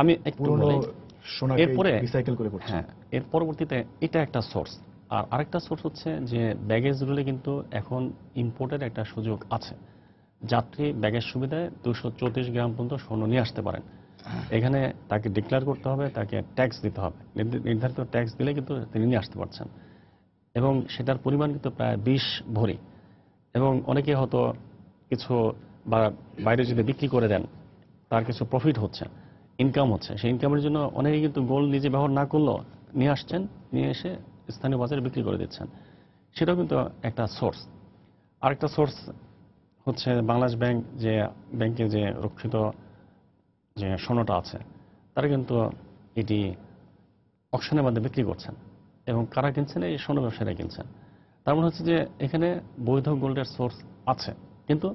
আমি একটু বলি, এরপরে রিসাইকেল করে করছে। হ্যাঁ, এর পরবর্তীতে এটা একটা সোর্স। আর আরেকটা সোর্স হচ্ছে যে ব্যাগেজ রুলে কিন্তু এখন ইম্পোর্টের একটা সুযোগ আছে। যাত্রী ব্যাগের সুবিধায় 234 গ্রাম পর্যন্ত স্বর্ণ নিয়ে আসতে পারেন। এখানে তাকে ডিক্লেয়ার করতে হবে, তাকে ট্যাক্স দিতে হবে, নির্ধারিত ট্যাক্স দিলে কিন্তু তিনি নিয়ে আসতে পারছেন এবং সেটার পরিমাণ কিন্তু প্রায় 20 ভরি। এবং অনেকে হয়তো কিছু বা বাইরে যদি বিক্রি করে দেন, তার কিছু প্রফিট হচ্ছে, ইনকাম হচ্ছে, সেই ইনকামের জন্য অনেকে কিন্তু গোল্ড নিজে ব্যবহার না করলেও নিয়ে আসছেন, নিয়ে এসে স্থানীয় বাজারে বিক্রি করে দিচ্ছেন। সেটাও কিন্তু একটা সোর্স। আরেকটা সোর্স হচ্ছে বাংলাদেশ ব্যাংক, যে ব্যাংকে যে রক্ষিত যে স্বর্ণটা আছে, তারা কিন্তু এটি অকশনের মাধ্যমে বিক্রি করছেন এবং কারা কিনছেন? এই স্বর্ণ ব্যবসায়ীরা কিনছেন। তার মানে হচ্ছে যে এখানে বৈধ গোল্ডের সোর্স আছে, কিন্তু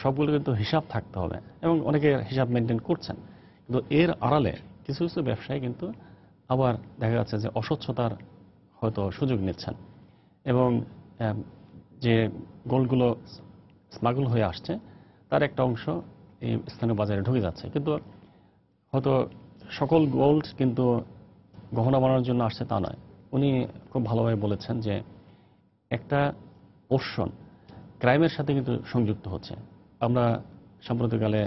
সবগুলো কিন্তু হিসাব থাকতে হবে এবং অনেকে হিসাব মেনটেন করছেন। কিন্তু এর আড়ালে কিছু কিছু ব্যবসায়ী কিন্তু আবার দেখা যাচ্ছে যে অস্বচ্ছতার হয়তো সুযোগ নিচ্ছেন এবং যে গোল্ডগুলো স্মাগল হয়ে আসছে তার একটা অংশ এই স্থানীয় বাজারে ঢুকে যাচ্ছে। কিন্তু হয়তো সকল গোল্ড কিন্তু গহনা বানানোর জন্য আসছে তা নয়। উনি খুব ভালোভাবে বলেছেন যে একটা পোর্শন ক্রাইমের সাথে কিন্তু সংযুক্ত হচ্ছে। আমরা সাম্প্রতিককালে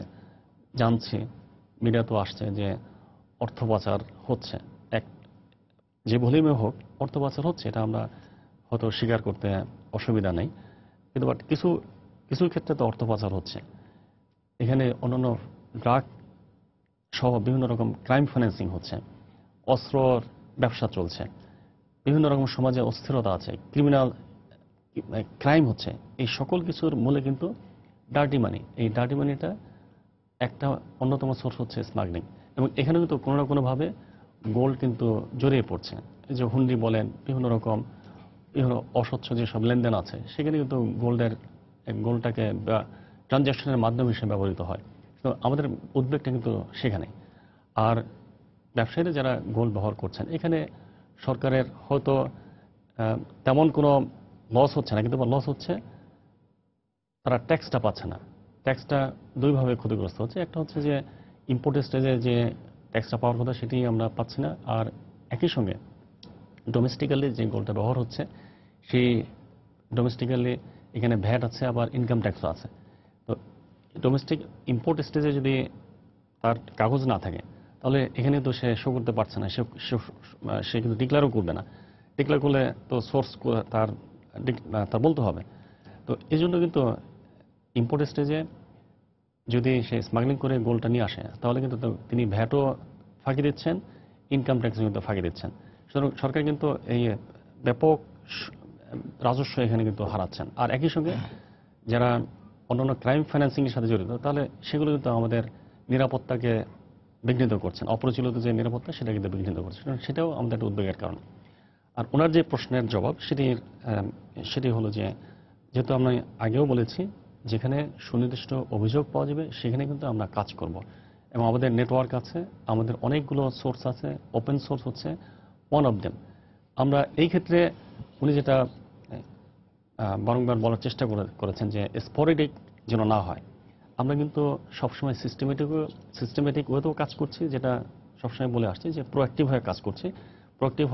জানছি, মিডিয়াতেও আসছে যে অর্থ পাচার হচ্ছে, এক যে ভলিউমে হোক অর্থ পাচার হচ্ছে, এটা আমরা হয়তো স্বীকার করতে অসুবিধা নেই। কিন্তু বাট কিছু কিছু ক্ষেত্রে তো অর্থ পাচার হচ্ছে। এখানে অন্যান্য ড্রাগ সহ বিভিন্ন রকম ক্রাইম ফাইন্যান্সিং হচ্ছে, অস্ত্রর ব্যবসা চলছে, বিভিন্ন রকম সমাজে অস্থিরতা আছে, ক্রিমিনাল ক্রাইম হচ্ছে। এই সকল কিছুর মূলে কিন্তু ডার্টি মানি। এই ডার্টি মানিটা একটা অন্যতম সোর্স হচ্ছে স্মাগলিং। এবং এখানে কিন্তু কোনো না কোনোভাবে গোল্ড কিন্তু জড়িয়ে পড়ছে। এই যে হুন্ডি বলেন, বিভিন্ন রকম বিভিন্ন অস্বচ্ছ যেসব লেনদেন আছে, সেখানে কিন্তু গোল্ডটাকে ট্রানজ্যাকশনের মাধ্যম হিসেবে ব্যবহৃত হয়। তো আমাদের উদ্বেগটা কিন্তু সেখানে। আর ব্যবসায়ীরা যারা গোল্ড ব্যবহার করছেন, এখানে সরকারের হয়তো তেমন কোনো লস হচ্ছে না, কিন্তু লস হচ্ছে তারা ট্যাক্সটা পাচ্ছে না। ট্যাক্সটা দুইভাবে ক্ষতিগ্রস্ত হচ্ছে। একটা হচ্ছে যে ইম্পোর্ট স্টেজে যে ট্যাক্সটা পাওয়ার কথা সেটি আমরা পাচ্ছি না, আর একই সঙ্গে ডোমেস্টিক্যালি যে গোল্ডটা ব্যবহার হচ্ছে সেই ডোমেস্টিক্যালি এখানে ভ্যাট আছে, আবার ইনকাম ট্যাক্সও আছে। তো ডোমেস্টিক ইম্পোর্ট স্টেজে যদি তার কাগজ না থাকে তাহলে এখানে তো সে শো করতে পারছে না, সে কিন্তু ডিক্লেয়ারও করবে না। ডিক্লেয়ার করলে তো সোর্স তার বলতে হবে। তো এই জন্য কিন্তু ইম্পোর্ট স্টেজে যদি সে স্মাগলিং করে গোল্ডটা নিয়ে আসে তাহলে কিন্তু তিনি ভ্যাটও ফাঁকি দিচ্ছেন, ইনকাম ট্যাক্সও কিন্তু ফাঁকি দিচ্ছেন। সুতরাং সরকার কিন্তু এই ব্যাপক রাজস্ব এখানে কিন্তু হারাচ্ছেন। আর একই সঙ্গে যারা অন্যান্য ক্রাইম ফাইন্যান্সিংয়ের সাথে জড়িত, তাহলে সেগুলো কিন্তু আমাদের নিরাপত্তাকে বিঘ্নিত করছেন। অপরিচালিত যে নিরাপত্তা, সেটা কিন্তু বিঘ্নিত করছে। সেটাও আমাদের একটা উদ্বেগের কারণ। আর ওনার যে প্রশ্নের জবাব সেটি হলো যে, যেহেতু আমরা আগেও বলেছি, যেখানে সুনির্দিষ্ট অভিযোগ পাওয়া যাবে সেখানে কিন্তু আমরা কাজ করব এবং আমাদের নেটওয়ার্ক আছে, আমাদের অনেকগুলো সোর্স আছে। ওপেন সোর্স হচ্ছে ওয়ান অফ দেম। আমরা এই ক্ষেত্রে উনি যেটা বারংবার বলার চেষ্টা করেছেন যে স্পোরেডিক যেন না হয়। আমরা কিন্তু সবসময় সিস্টেমেটিক ওয়েতেও কাজ করছি, যেটা সবসময় বলে আসছি যে প্রোঅ্যাক্টিভ হয়ে কাজ করছি। প্রোঅ্যাক্টিভ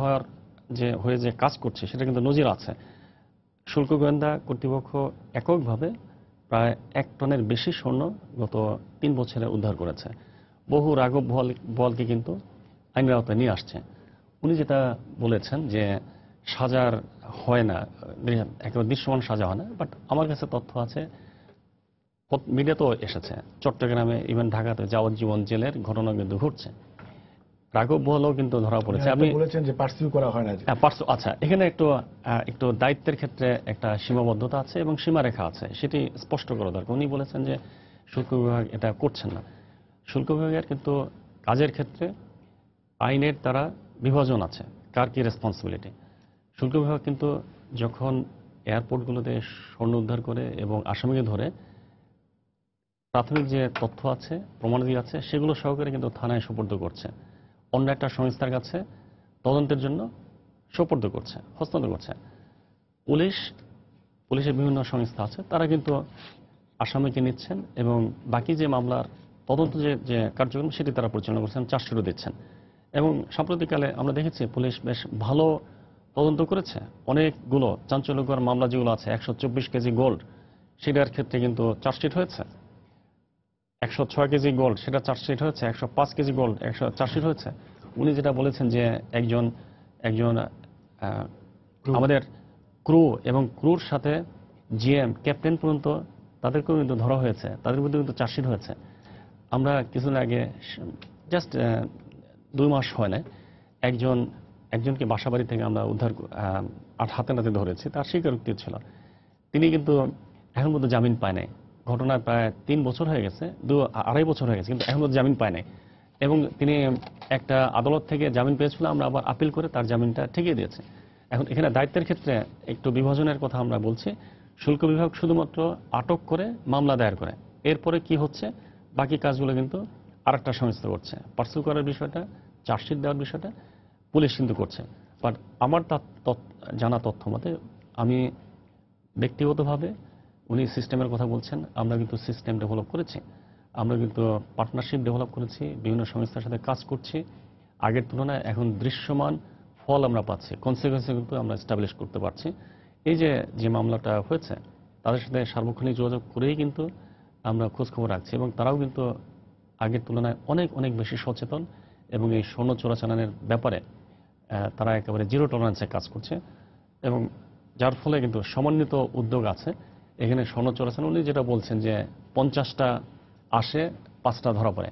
হয়ে যে কাজ করছে সেটা কিন্তু নজির আছে। শুল্ক গোয়েন্দা কর্তৃপক্ষ এককভাবে প্রায় 1 টনের বেশি স্বর্ণ গত 3 বছরে উদ্ধার করেছে। বহু রাঘব বোয়ালকে কিন্তু আইনের আওতায় নিয়ে আসছে। উনি যেটা বলেছেন যে সাজার হয় না, একেবারে দৃশ্যমান সাজা হয় না, বাট আমার কাছে তথ্য আছে, মিডিয়াতেও এসেছে, চট্টগ্রামে ইভেন ঢাকাতে যাবজ্জীবন জেলের ঘটনা কিন্তু ঘটছে। রাঘব বোয়ালও কিন্তু ধরা পড়েছে। আপনি আপনি বলেছেন যে পার্সিউ করা হয় না যে। আচ্ছা, এখানে একটু দায়িত্বের ক্ষেত্রে একটা সীমাবদ্ধতা আছে এবং সীমারেখা আছে, সেটি স্পষ্ট করা দরকার। উনি বলেছেন যে শুল্ক বিভাগ এটা করছেন না। শুল্ক বিভাগের কিন্তু কাজের ক্ষেত্রে আইনের দ্বারা বিভাজন আছে, কার কি রেসপন্সিবিলিটি। শুল্ক বিভাগ কিন্তু যখন এয়ারপোর্টগুলোতে স্বর্ণ উদ্ধার করে এবং আসামিকে ধরে, প্রাথমিক যে তথ্য আছে, প্রমাণাদি আছে, সেগুলো সহকারে কিন্তু থানায় সুপর্দ করছে, অন্য একটা সংস্থার কাছে তদন্তের জন্য সুপর্দ করছে, হস্তান্তর করছে। পুলিশের বিভিন্ন সংস্থা আছে, তারা কিন্তু আসামিকে নিচ্ছেন এবং বাকি যে মামলার তদন্ত যে কার্যক্রম সেটি তারা পরিচালনা করছেন, চার্জশিটও দিচ্ছেন। এবং সাম্প্রতিককালে আমরা দেখেছি পুলিশ বেশ ভালো তদন্ত করেছে। অনেকগুলো চাঞ্চল্যকর মামলা যেগুলো আছে, 124 কেজি গোল্ড, সেটার ক্ষেত্রে কিন্তু চার্জশিট হয়েছে। 106 কেজি গোল্ড, সেটা চার্জশিট হয়েছে। 105 কেজি গোল্ড, চার্জশিট হয়েছে। উনি যেটা বলেছেন যে একজন আমাদের ক্রু এবং ক্রুর সাথে জিএম, ক্যাপ্টেন পর্যন্ত তাদেরকেও কিন্তু ধরা হয়েছে, তাদের মধ্যে কিন্তু চার্জশিট হয়েছে। আমরা কিছুদিন আগে, জাস্ট 2 মাস হয় না, একজনকে বাসাবাড়ি থেকে আমরা উদ্ধার হাতে নাতে ধরেছি, তার স্বীকারোক্তি ছিল। তিনি কিন্তু এখন পর্যন্ত জামিন পায় নাই। ঘটনার প্রায় 3 বছর হয়ে গেছে, 2-2.5 বছর হয়ে গেছে, কিন্তু এখন পর্যন্ত জামিন পায় নাই। এবং তিনি একটা আদালত থেকে জামিন পেয়েছিল, আমরা আবার আপিল করে তার জামিনটা ঠেকিয়ে দিয়েছে। এখন এখানে দায়িত্বের ক্ষেত্রে একটু বিভাজনের কথা আমরা বলছি। শুল্ক বিভাগ শুধুমাত্র আটক করে মামলা দায়ের করে, এরপরে কি হচ্ছে বাকি কাজগুলো কিন্তু আরেকটা সংস্থা করছে। পার্সিউ করার বিষয়টা, চার্জশিট দেওয়ার বিষয়টা পুলিশ কিন্তু করছে। বাট আমার জানা তথ্য মতে, আমি ব্যক্তিগতভাবে, উনি সিস্টেমের কথা বলছেন, আমরা কিন্তু সিস্টেম ডেভেলপ করেছি, আমরা কিন্তু পার্টনারশিপ ডেভেলপ করেছি, বিভিন্ন সংস্থার সাথে কাজ করছি। আগের তুলনায় এখন দৃশ্যমান ফল আমরা পাচ্ছি, কনসিকুয়েন্স কিন্তু আমরা এস্টাবলিশ করতে পারছি। এই যে মামলাটা হয়েছে, তাদের সাথে সার্বক্ষণিক যোগাযোগ করেই কিন্তু আমরা খোঁজখবর রাখছি এবং তারাও কিন্তু আগের তুলনায় অনেক অনেক বেশি সচেতন এবং এই স্বর্ণ চোরাচালানের ব্যাপারে তারা একেবারে জিরো টলারেন্সে কাজ করছে। এবং যার ফলে কিন্তু সমন্বিত উদ্যোগ আছে এখানে। স্বর্ণ চোরাচালান, উনি যেটা বলছেন যে 50টা আসে, 5টা ধরা পড়ে,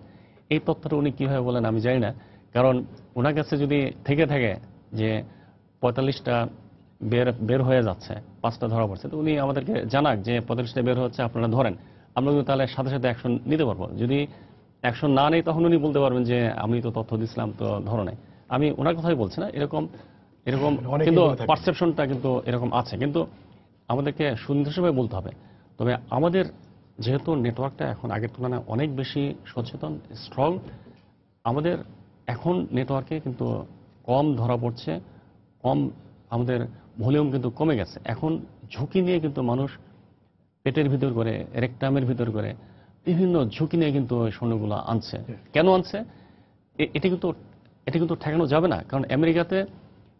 এই তথ্যটা উনি কীভাবে বলেন আমি জানি না। কারণ ওনার কাছে যদি থেকে থাকে যে 45টা বের হয়ে যাচ্ছে, 5টা ধরা পড়ছে, তো উনি আমাদেরকে জানাক যে 45টা বের হচ্ছে, আপনারা ধরেন, আমরা কিন্তু তাহলে সাথে সাথে অ্যাকশন নিতে পারবো। যদি অ্যাকশন না নেই, তখন উনি বলতে পারবেন যে আমি তো তথ্য দিছিলাম, তো ধরো নাই। আমি ওনার কথাই বলছি না, এরকম কিন্তু পারসেপশনটা কিন্তু এরকম আছে। কিন্তু আমাদেরকে সুনির্দিষ্টভাবে বলতে হবে। তবে আমাদের যেহেতু নেটওয়ার্কটা এখন আগের তুলনায় অনেক বেশি সচেতন, স্ট্রং, আমাদের এখন নেটওয়ার্কে কিন্তু কম ধরা পড়ছে, আমাদের ভলিউম কিন্তু কমে গেছে। এখন ঝুঁকি নিয়ে কিন্তু মানুষ পেটের ভিতর করে, রেকটামের ভিতর করে বিভিন্ন ঝুঁকি নিয়ে কিন্তু স্বর্ণগুলো আনছে। কেন আনছে এটি কিন্তু ঠেকানো যাবে না। কারণ আমেরিকাতে,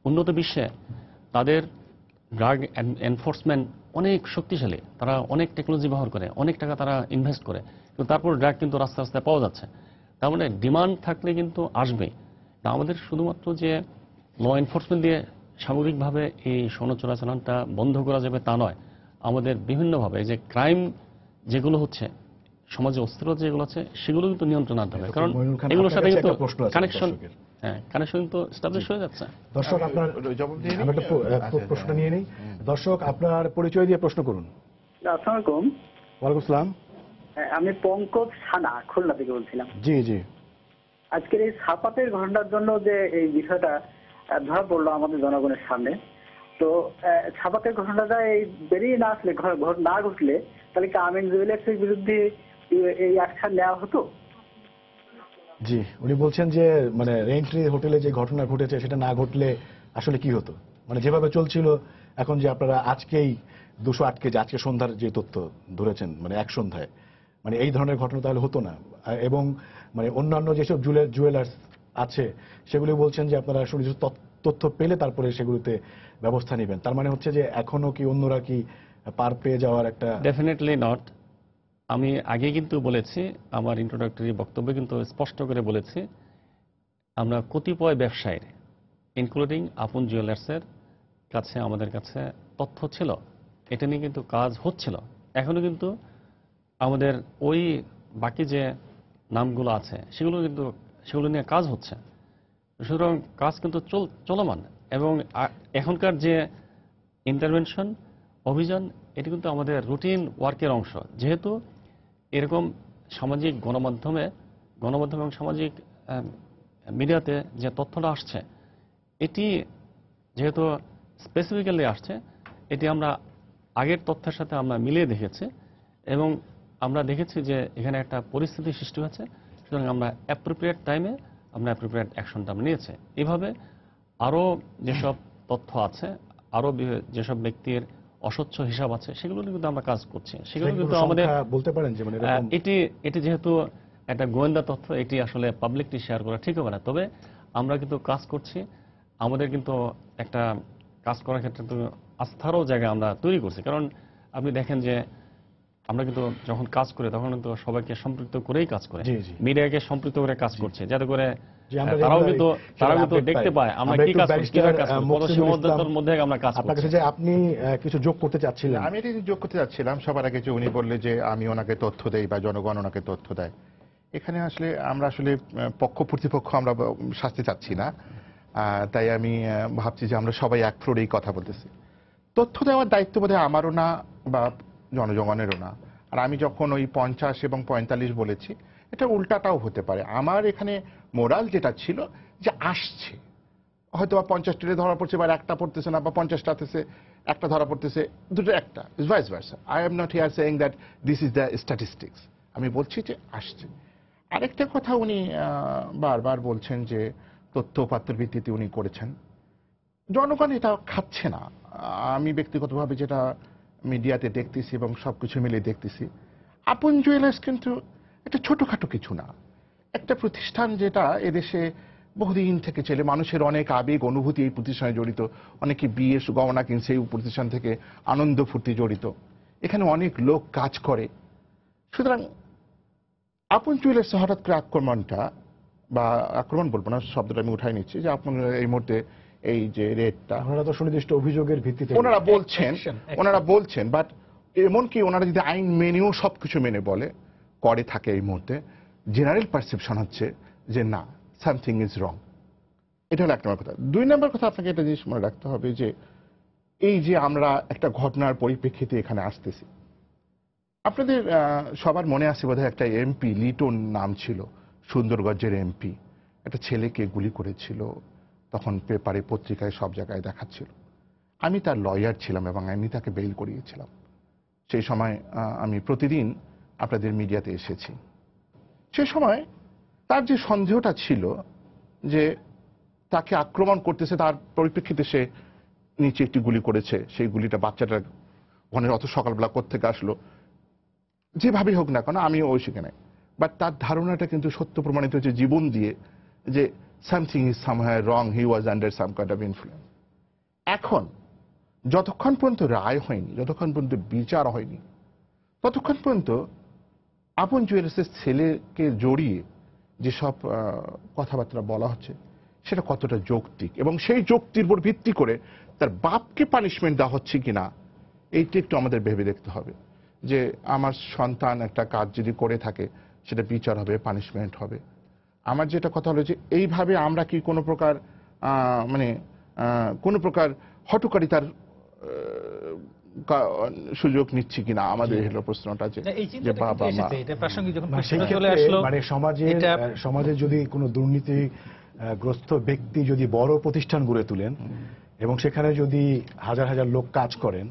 উন্নত বিশ্বে তাদের ড্রাগ এনফোর্সমেন্ট অনেক শক্তিশালী, তারা অনেক টেকনোলজি ব্যবহার করে, অনেক টাকা তারা ইনভেস্ট করে, কিন্তু তারপর ড্রাগ কিন্তু রাস্তা রাস্তায় পাওয়া যাচ্ছে। তার মানে ডিমান্ড থাকলে কিন্তু আসবেই। তা আমাদের শুধুমাত্র যে ল এনফোর্সমেন্ট দিয়ে সামগ্রিকভাবে এই স্বর্ণ চোরাচালানটা বন্ধ করা যাবে তা নয়। আমাদের বিভিন্নভাবে যে ক্রাইম যেগুলো হচ্ছে, সমাজে অস্থিরতা যেগুলো আছে, সেগুলো কিন্তু নিয়ন্ত্রণ আনতে হবে। কারণ এগুলোর সাথে কিন্তু কানেকশন তো এস্টাবলিশ হয়ে যাচ্ছে। দর্শক, আপনার প্রশ্ন নিয়ে নেই। দর্শক, আপনার পরিচয় দিয়ে প্রশ্ন করুন। আসসালামু আলাইকুম। ওয়ালাইকুম আসসালাম। আমি পঙ্কজ সানা, খুলনা থেকে বলছিলাম। জি জি। আজকের এই ছাপাতের ঘটনার জন্য যে এই বিষয়টা ধরা পড়লো আমাদের জনগণের সামনে, তো ছাপাতের ঘটনাটা এই বেরিয়ে না আসলে, না ঘটলে, তাহলে কি আমিন জুয়েলার্সের বিরুদ্ধে এই অ্যাকশন নেওয়া হতো? জি, উনি বলছেন যে মানে রেন্ট্রি হোটেলে যে ঘটনা ঘটেছে সেটা না ঘটলে আসলে কি হতো, মানে যেভাবে চলছিল এখন, যে আপনারা আজকেই 208 কেজি, আজকে সন্ধ্যার যে তথ্য ধরেছেন, মানে এক সন্ধ্যায়, মানে এই ধরনের ঘটনা তাহলে হতো না। এবং মানে অন্যান্য যেসব জুয়েলার্স আছে সেগুলি বলছেন যে আপনারা সুনির্দিষ্ট তথ্য পেলে তারপরে সেগুলোতে ব্যবস্থা নেবেন। তার মানে হচ্ছে যে এখনো কি অন্যরা কি পার পেয়ে যাওয়ার একটা? Definitely not. আমি আগে কিন্তু বলেছি, আমার ইন্ট্রোডাক্টরি বক্তব্যে কিন্তু স্পষ্ট করে বলেছি, আমরা কতিপয় ব্যবসায়ীর, ইনক্লুডিং আপন জুয়েলার্সের কাছে, আমাদের কাছে তথ্য ছিল, এটা নিয়ে কিন্তু কাজ হচ্ছিল। এখনো কিন্তু আমাদের ওই বাকি যে নামগুলো আছে সেগুলো নিয়ে কাজ হচ্ছে। সুতরাং কাজ কিন্তু চলমান, এবং এখনকার যে ইন্টারভেনশন অভিযান, এটি কিন্তু আমাদের রুটিন ওয়ার্কের অংশ। যেহেতু এরকম সামাজিক গণমাধ্যমে এবং সামাজিক মিডিয়াতে যে তথ্যটা আসছে, এটি যেহেতু স্পেসিফিক্যালি আসছে, এটি আমরা আগের তথ্যের সাথে আমরা মিলিয়ে দেখেছি, এবং আমরা দেখেছি যে এখানে একটা পরিস্থিতি সৃষ্টি হয়েছে। সুতরাং আমরা অ্যাপ্রোপ্রিয়েট টাইমে আমরা অ্যাপ্রোপ্রিয়েট অ্যাকশনটা আমরা নিয়েছি। এভাবে আরও যেসব তথ্য আছে, আরও যেসব ব্যক্তির অস্বচ্ছ হিসাব আছে, সেগুলো কিন্তু আমরা কাজ করছি। সেগুলো কিন্তু আমাদের বলতে পারেন যে মানে এরকম এটি যেহেতু একটা গোয়েন্দা তথ্য, এটি আসলে পাবলিকলি শেয়ার করা ঠিক হবে না। তবে আমরা কিন্তু কাজ করছি। আমাদের কিন্তু একটা কাজ করার ক্ষেত্রে তো আস্থারও জায়গা আমরা তৈরি করছি। কারণ আপনি দেখেন যে আমরা কিন্তু যখন কাজ করি তখন কিন্তু সবাইকে সম্পৃক্ত করেই কাজ করে, মিডিয়াকে সম্পৃক্ত করে কাজ করছে, যাতে করে তারাও কিন্তু দেখতে পায় আমরা কি কাজ করছি, কিভাবে কাজ করছি, কত সীমাবদ্ধতার মধ্যে আমরা কাজ করছি। যে আপনি কিছু যোগ করতে চাচ্ছিলেন। আমি এটি যোগ করতে চাচ্ছিলাম সবার আগে, যে উনি বললে যে আমি ওনাকে তথ্য দেই বা জনগণ ওনাকে তথ্য দেয়। এখানে আসলে আমরা আসলে পক্ষ প্রতিপক্ষ আমরা শাস্তি চাচ্ছি না, তাই আমি ভাবছি যে আমরা সবাই এক ফ্লোরেই কথা বলতেছি। তথ্য দেওয়ার দায়িত্ব বোধহয় আমারও না বা জনগণেরও না। আর আমি যখন ওই 50 এবং 45 বলেছি, এটা উল্টাটাও হতে পারে। আমার এখানে মোরাল যেটা ছিল যে আসছে, হয়তো বা 50টা ধরা পড়ছে, বা একটা পড়তেছে না, বা 50টাতে একটা ধরা পড়তেছে, দুটো একটা, vice versa. I am not here saying that this is the statistics. আমি বলছি যে আসছে। আরেকটা কথা উনি বারবার বলছেন যে তথ্যপাত্রের ভিত্তিতে উনি করেছেন, জনগণ এটা খাচ্ছে না। আমি ব্যক্তিগতভাবে যেটা মিডিয়াতে দেখতেছি এবং সবকিছু মিলে দেখতেছি, আপন জুয়েলার্স কিন্তু এটা ছোটখাটো কিছু না। একটা প্রতিষ্ঠান যেটা এদেশে বহুদিন থেকে চলে, মানুষের অনেক আবেগ অনুভূতি এই প্রতিষ্ঠানে জড়িত, অনেকে বিয়ে গহনা কিনছে এই প্রতিষ্ঠান থেকে, আনন্দ ফুর্তি জড়িত, এখানে অনেক লোক কাজ করে। সুতরাং আপন জুয়েলার্স হঠাৎ করে আক্রমণটা, বা আক্রমণ বলবো না, শব্দটা আমি উঠাই নিচ্ছি, যে আপন এই মুহূর্তে এই যে রেটটা আপনারা তো সুনির্দিষ্ট অভিযোগের ভিত্তিতে ওনারা বলছেন, বাট এমনকি ওনারা যদি আইন মেনেও সবকিছু মেনে বলে করে থাকে, এই মুহূর্তে জেনারেল পারসেপশন হচ্ছে যে না, সামথিং ইজ রং। এটা হলো এক নম্বর কথা। 2 নম্বর কথা, আপনাকে একটা জিনিস মনে রাখতে হবে যে এই যে আমরা একটা ঘটনার পরিপ্রেক্ষিতে এখানে আসতেছি, আপনাদের সবার মনে আছে বোধহয় একটা এমপি, লিটন নাম ছিল, সুন্দরগঞ্জের এমপি, একটা ছেলেকে গুলি করেছিল, তখন পেপারে পত্রিকায় সব জায়গায় দেখাচ্ছিল। আমি তার লয়ার ছিলাম এবং আমি তাকে বেইল করিয়েছিলাম। সেই সময় আমি প্রতিদিন আপনাদের মিডিয়াতে এসেছি। সেই সময় তার যে সন্দেহটা ছিল যে তাকে আক্রমণ করতেছে, তার পরিপ্রেক্ষিতে সে নিচে একটি গুলি করেছে, সেই গুলিটা বাচ্চাটার ওখানে অত সকালবেলা কোত্থেকে আসলো, যেভাবেই হোক না কেন, আমিও ওই সেখানে, বাট তার ধারণাটা কিন্তু সত্য প্রমাণিত হয়েছে জীবন দিয়ে, যে something is সামহার wrong, he was under some kind of influence. এখন যতক্ষণ পর্যন্ত রায় হয়নি, যতক্ষণ পর্যন্ত বিচার হয়নি, ততক্ষণ পর্যন্ত আপন জুয়েলার্সের ছেলেকে জড়িয়ে যেসব কথাবার্তা বলা হচ্ছে সেটা কতটা যৌক্তিক, এবং সেই যৌক্তির উপর ভিত্তি করে তার বাপকে পানিশমেন্ট দেওয়া হচ্ছে কিনা, এইটা একটু আমাদের ভেবে দেখতে হবে। যে আমার সন্তান একটা কাজ যদি করে থাকে, সেটা বিচার হবে, পানিশমেন্ট হবে। আমার যেটা কথা হলো যে এইভাবে আমরা কি কোনো প্রকার কোনো প্রকার হটকারিতার সুযোগ নিচ্ছি কিনা, আমাদের হলো প্রশ্নটা। যে বাবা মা মানে সমাজে যদি কোনো দুর্নীতিগ্রস্ত ব্যক্তি যদি বড় প্রতিষ্ঠান গড়ে তুলেন এবং সেখানে যদি হাজার হাজার লোক কাজ করেন,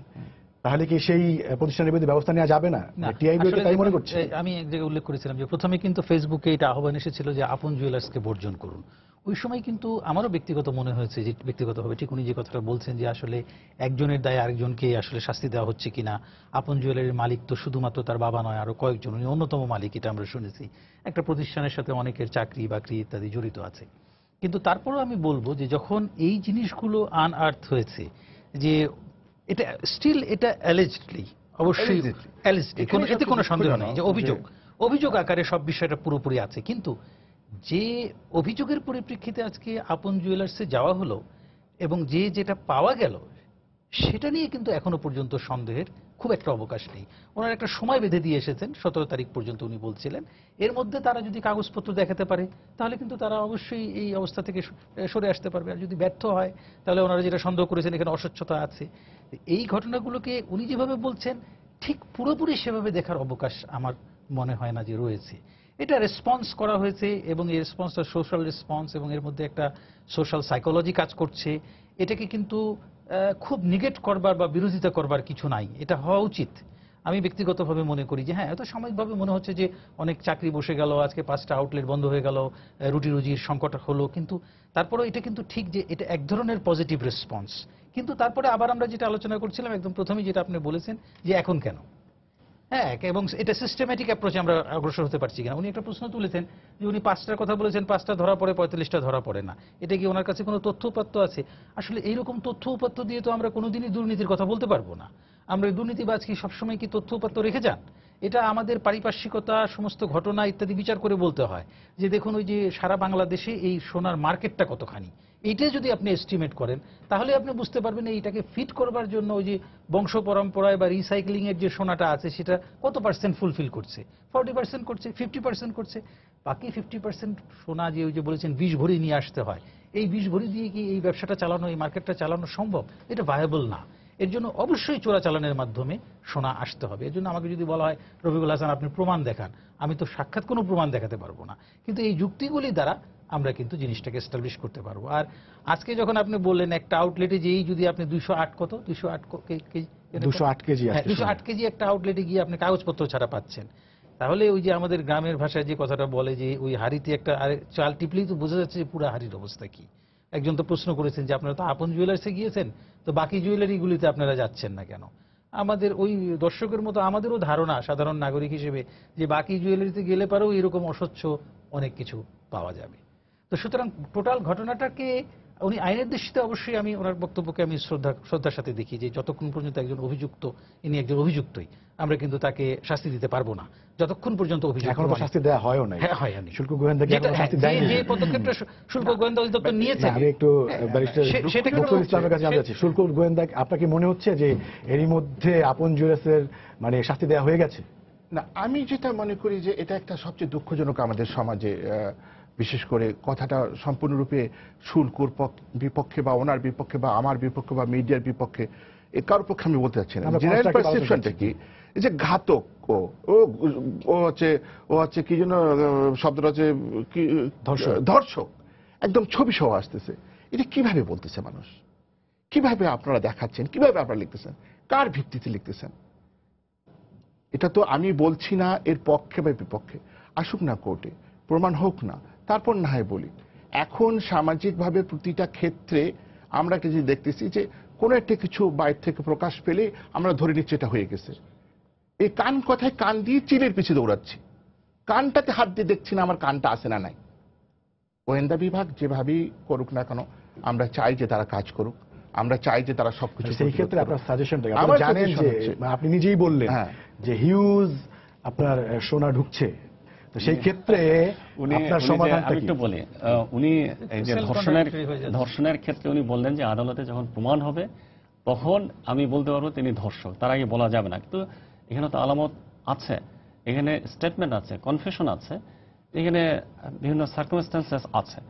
তাহলে কি সেই প্রতিষ্ঠানের বিরুদ্ধে ব্যবস্থা নেওয়া যাবে না? টিআইবি তাই মনে করছে। আমি এক জায়গায় উল্লেখ করেছিলাম যে প্রথমে কিন্তু ফেসবুকে এটা আহ্বান এসেছিল যে আপন জুয়েলার্সকে বর্জন করুন। ওই সময় কিন্তু আমারও ব্যক্তিগত মনে হয়েছে যে ব্যক্তিগতভাবে ঠিক উনি যে কথাটা বলছেন যে আসলে একজনের দায়ে আরেকজনকে আসলে শাস্তি দেওয়া হচ্ছে কিনা। আপন জুয়েলারির মালিক তো শুধুমাত্র তার বাবা নয়, আরো কয়েকজন, উনি অন্যতম মালিক, এটা আমরা শুনেছি। একটা প্রতিষ্ঠানের সাথে অনেকের চাকরি বাকরি ইত্যাদি জড়িত আছে। কিন্তু তারপরেও আমি বলবো যে যখন এই জিনিসগুলো আনআর্থ হয়েছে, যে এটা স্টিল এটা অ্যালিজডলি, অবশ্যই এতে কোনো সন্দেহ নেই যে অভিযোগ আকারে সব বিষয়টা পুরোপুরি আছে। কিন্তু যে অভিযোগের পরিপ্রেক্ষিতে আজকে আপন জুয়েলার্সে যাওয়া হলো এবং যেটা পাওয়া গেল, সেটা নিয়ে কিন্তু এখনো পর্যন্ত সন্দেহের খুব একটা অবকাশ নেই। ওনার একটা সময় বেঁধে দিয়ে এসেছেন, 17 তারিখ পর্যন্ত উনি বলছিলেন। এর মধ্যে তারা যদি কাগজপত্র দেখাতে পারে তাহলে কিন্তু তারা অবশ্যই এই অবস্থা থেকে সরে আসতে পারবে। আর যদি ব্যর্থ হয় তাহলে ওনারা যেটা সন্দেহ করেছেন এখানে অস্বচ্ছতা আছে, এই ঘটনাগুলোকে উনি যেভাবে বলছেন ঠিক পুরোপুরি সেভাবে দেখার অবকাশ আমার মনে হয় না যে রয়েছে। এটা রেসপন্স করা হয়েছে এবং এই রেসপন্সটা সোশ্যাল রেসপন্স এবং এর মধ্যে একটা সোশ্যাল সাইকোলজি কাজ করছে। এটাকে কিন্তু খুব নিগেট করবার বা বিরোধিতা করবার কিছু নাই, এটা হওয়া উচিত। আমি ব্যক্তিগতভাবে মনে করি যে হ্যাঁ, এত সাময়িকভাবে মনে হচ্ছে যে অনেক চাকরি বসে গেল, আজকে 5টা আউটলেট বন্ধ হয়ে গেল, রুটি রুজির সংকট হলো, কিন্তু তারপরেও এটা কিন্তু ঠিক যে এটা এক ধরনের পজিটিভ রেসপন্স। কিন্তু তারপরে আবার আমরা যেটা আলোচনা করছিলাম একদম প্রথমেই, যেটা আপনি বলেছেন যে এখন কেন, হ্যাঁ, এবং এটা সিস্টেম্যাটিক অ্যাপ্রোচে আমরা অগ্রসর হতে পারছি কিনা। উনি একটা প্রশ্ন তুলেছেন যে উনি 5টার কথা বলেছেন, 5টা ধরা পড়ে, 45টা ধরা পড়ে না। এটা কি ওনার কাছে কোনো তথ্য উপাত্ত আছে? আসলে এইরকম তথ্য উপাত্ত দিয়ে তো আমরা কোনোদিনই দুর্নীতির কথা বলতে পারবো না। আমরা দুর্নীতিবাজ কি সবসময় কি তথ্য উপাত্ত রেখে যান? এটা আমাদের পারিপার্শ্বিকতা, সমস্ত ঘটনা ইত্যাদি বিচার করে বলতে হয় যে দেখুন ওই যে সারা বাংলাদেশে এই সোনার মার্কেটটা কতখানি, এইটাই যদি আপনি এস্টিমেট করেন তাহলে আপনি বুঝতে পারবেন এইটাকে ফিট করবার জন্য ওই যে বংশ পরম্পরায় বা রিসাইক্লিং এর যে সোনাটা আছে সেটা কত পার্সেন্ট ফুলফিল করছে, 40% করছে, 50% করছে। বাকি 50% সোনা যে ওই যে বলেছেন 20 ভরি নিয়ে আসতে হয়, এই 20 ভরি দিয়ে কি এই ব্যবসাটা চালানো, এই মার্কেটটা চালানো সম্ভব? এটা ভায়াবল না। এর জন্য অবশ্যই চোরাচালানের মাধ্যমে সোনা আসতে হবে। এর জন্য আমাকে যদি বলা হয় রফিকুল হাসান আপনি প্রমাণ দেখান, আমি তো সাক্ষাৎ কোনো প্রমাণ দেখাতে পারবো না, কিন্তু এই যুক্তিগুলি দ্বারা আমরা কিন্তু জিনিসটাকে এস্টাবলিশ করতে পারবো। আর আজকে যখন আপনি বললেন একটা আউটলেটে যেই যদি আপনি 208 কত 208 কেজি 208 কেজি হ্যাঁ, আজকে 208 কেজি একটা আউটলেটে গিয়ে আপনি কাগজপত্র ছাড়া পাচ্ছেন, তাহলে ওই যে আমাদের গ্রামের ভাষায় যে কথাটা বলে যে ওই হাড়িতে একটা চাল টিপলেই তো বোঝা যাচ্ছে যে পুরো হাড়ির অবস্থা কি। একজন তো প্রশ্ন করেছেন যে আপনারা তো আপন জুয়েলার্সে গিয়েছেন, তো বাকি জুয়েলারিগুলিতে আপনারা যাচ্ছেন না কেন? আমাদের ওই দর্শকের মতো আমাদেরও ধারণা সাধারণ নাগরিক হিসেবে যে বাকি জুয়েলারিতে গেলে পারেও এরকম অস্বচ্ছ অনেক কিছু পাওয়া যাবে। তো সুতরাং টোটাল ঘটনাটাকে উনি আইনের দৃষ্টিতে অবশ্যই আমি ওনার বক্তব্যকে আমি শ্রদ্ধার সাথে দেখি যে যতক্ষণ পর্যন্ত একজন অভিযুক্ত, ইনি একজন অভিযুক্তই, আমরা কিন্তু তাকে শাস্তি দিতে পারবো না যতক্ষণ পর্যন্ত অভিযুক্ত এখনো তো শাস্তি দেওয়া হয়ও নাই। হ্যাঁ, হয়নি। শুল্ক গোয়েন্দা কি এখনো শাস্তি দেয়নি? যে পদক্ষেপটা শুল্ক গোয়েন্দা অধিদপ্তর নিয়েছে, আমি একটু ব্যারিস্টার সেটা ডক্টর ইসলামের কাছে জানতে চাচ্ছি, শুল্ক গোয়েন্দা আপনার কি মনে হচ্ছে যে এরই মধ্যে আপন জুয়েলার্সের মানে শাস্তি দেওয়া হয়ে গেছে? না, আমি যেটা মনে করি যে এটা একটা সবচেয়ে দুঃখজনক আমাদের সমাজে, বিশেষ করে কথাটা সম্পূর্ণরূপে শুল্কর বিপক্ষে বা ওনার বিপক্ষে বা আমার বিপক্ষে বা মিডিয়ার বিপক্ষে, এ কারোর পক্ষে আমি বলতে চাচ্ছি না। জেনারেল পারসেপশনটা কি, এই যে ঘাতক ও হচ্ছে কি যেন শব্দটা হচ্ছে কি, ধর্ষক, একদম ছবি সহ আসতেছে। এটা কিভাবে বলতেছে মানুষ, কিভাবে আপনারা দেখাচ্ছেন, কিভাবে আপনারা লিখতেছেন, কার ভিত্তিতে লিখতেছেন? এটা তো আমি বলছি না এর পক্ষে বা বিপক্ষে, আসুক না কোর্টে, প্রমাণ হোক না, তারপর না হয় বলি। এখন সামাজিকভাবে প্রতিটা ক্ষেত্রে আমরা কিছু দেখতেছি যে কোনো একটা কিছু বাইরে থেকে প্রকাশ পেলে আমরা ধরে নিচ্ছি এটা হয়ে গেছে। এই কান কথায় কান দিয়ে চিলের পিছিয়ে দৌড়াচ্ছি, কানটাতে হাত দিয়ে দেখছি না আমার কানটা আসে না নাই। গোয়েন্দা বিভাগ যেভাবেই করুক না কেন, আমরা চাই যে তারা কাজ করুক, আমরা চাই যে তারা সবকিছু। সেই ক্ষেত্রে আপনার সাজেশনটা আপনি জানেন যে আপনি নিজেই বললেন যে হিউজ আপনার সোনা ঢুকছে, তো সেই ক্ষেত্রে আপনার সমাধানটা আমি কি? একটু বলি, উনি এই যে ধর্ষণের ক্ষেত্রে উনি বললেন যে আদালতে যখন প্রমাণ হবে তখন আমি বলতে পারবো তিনি ধর্ষক, তার আগে বলা যাবে না। কিন্তু এখানে তো আলামত আছে, এখানে স্টেটমেন্ট আছে, কনফেশন আছে, এখানে বিভিন্ন সার্কামস্ট্যান্সেস আছে,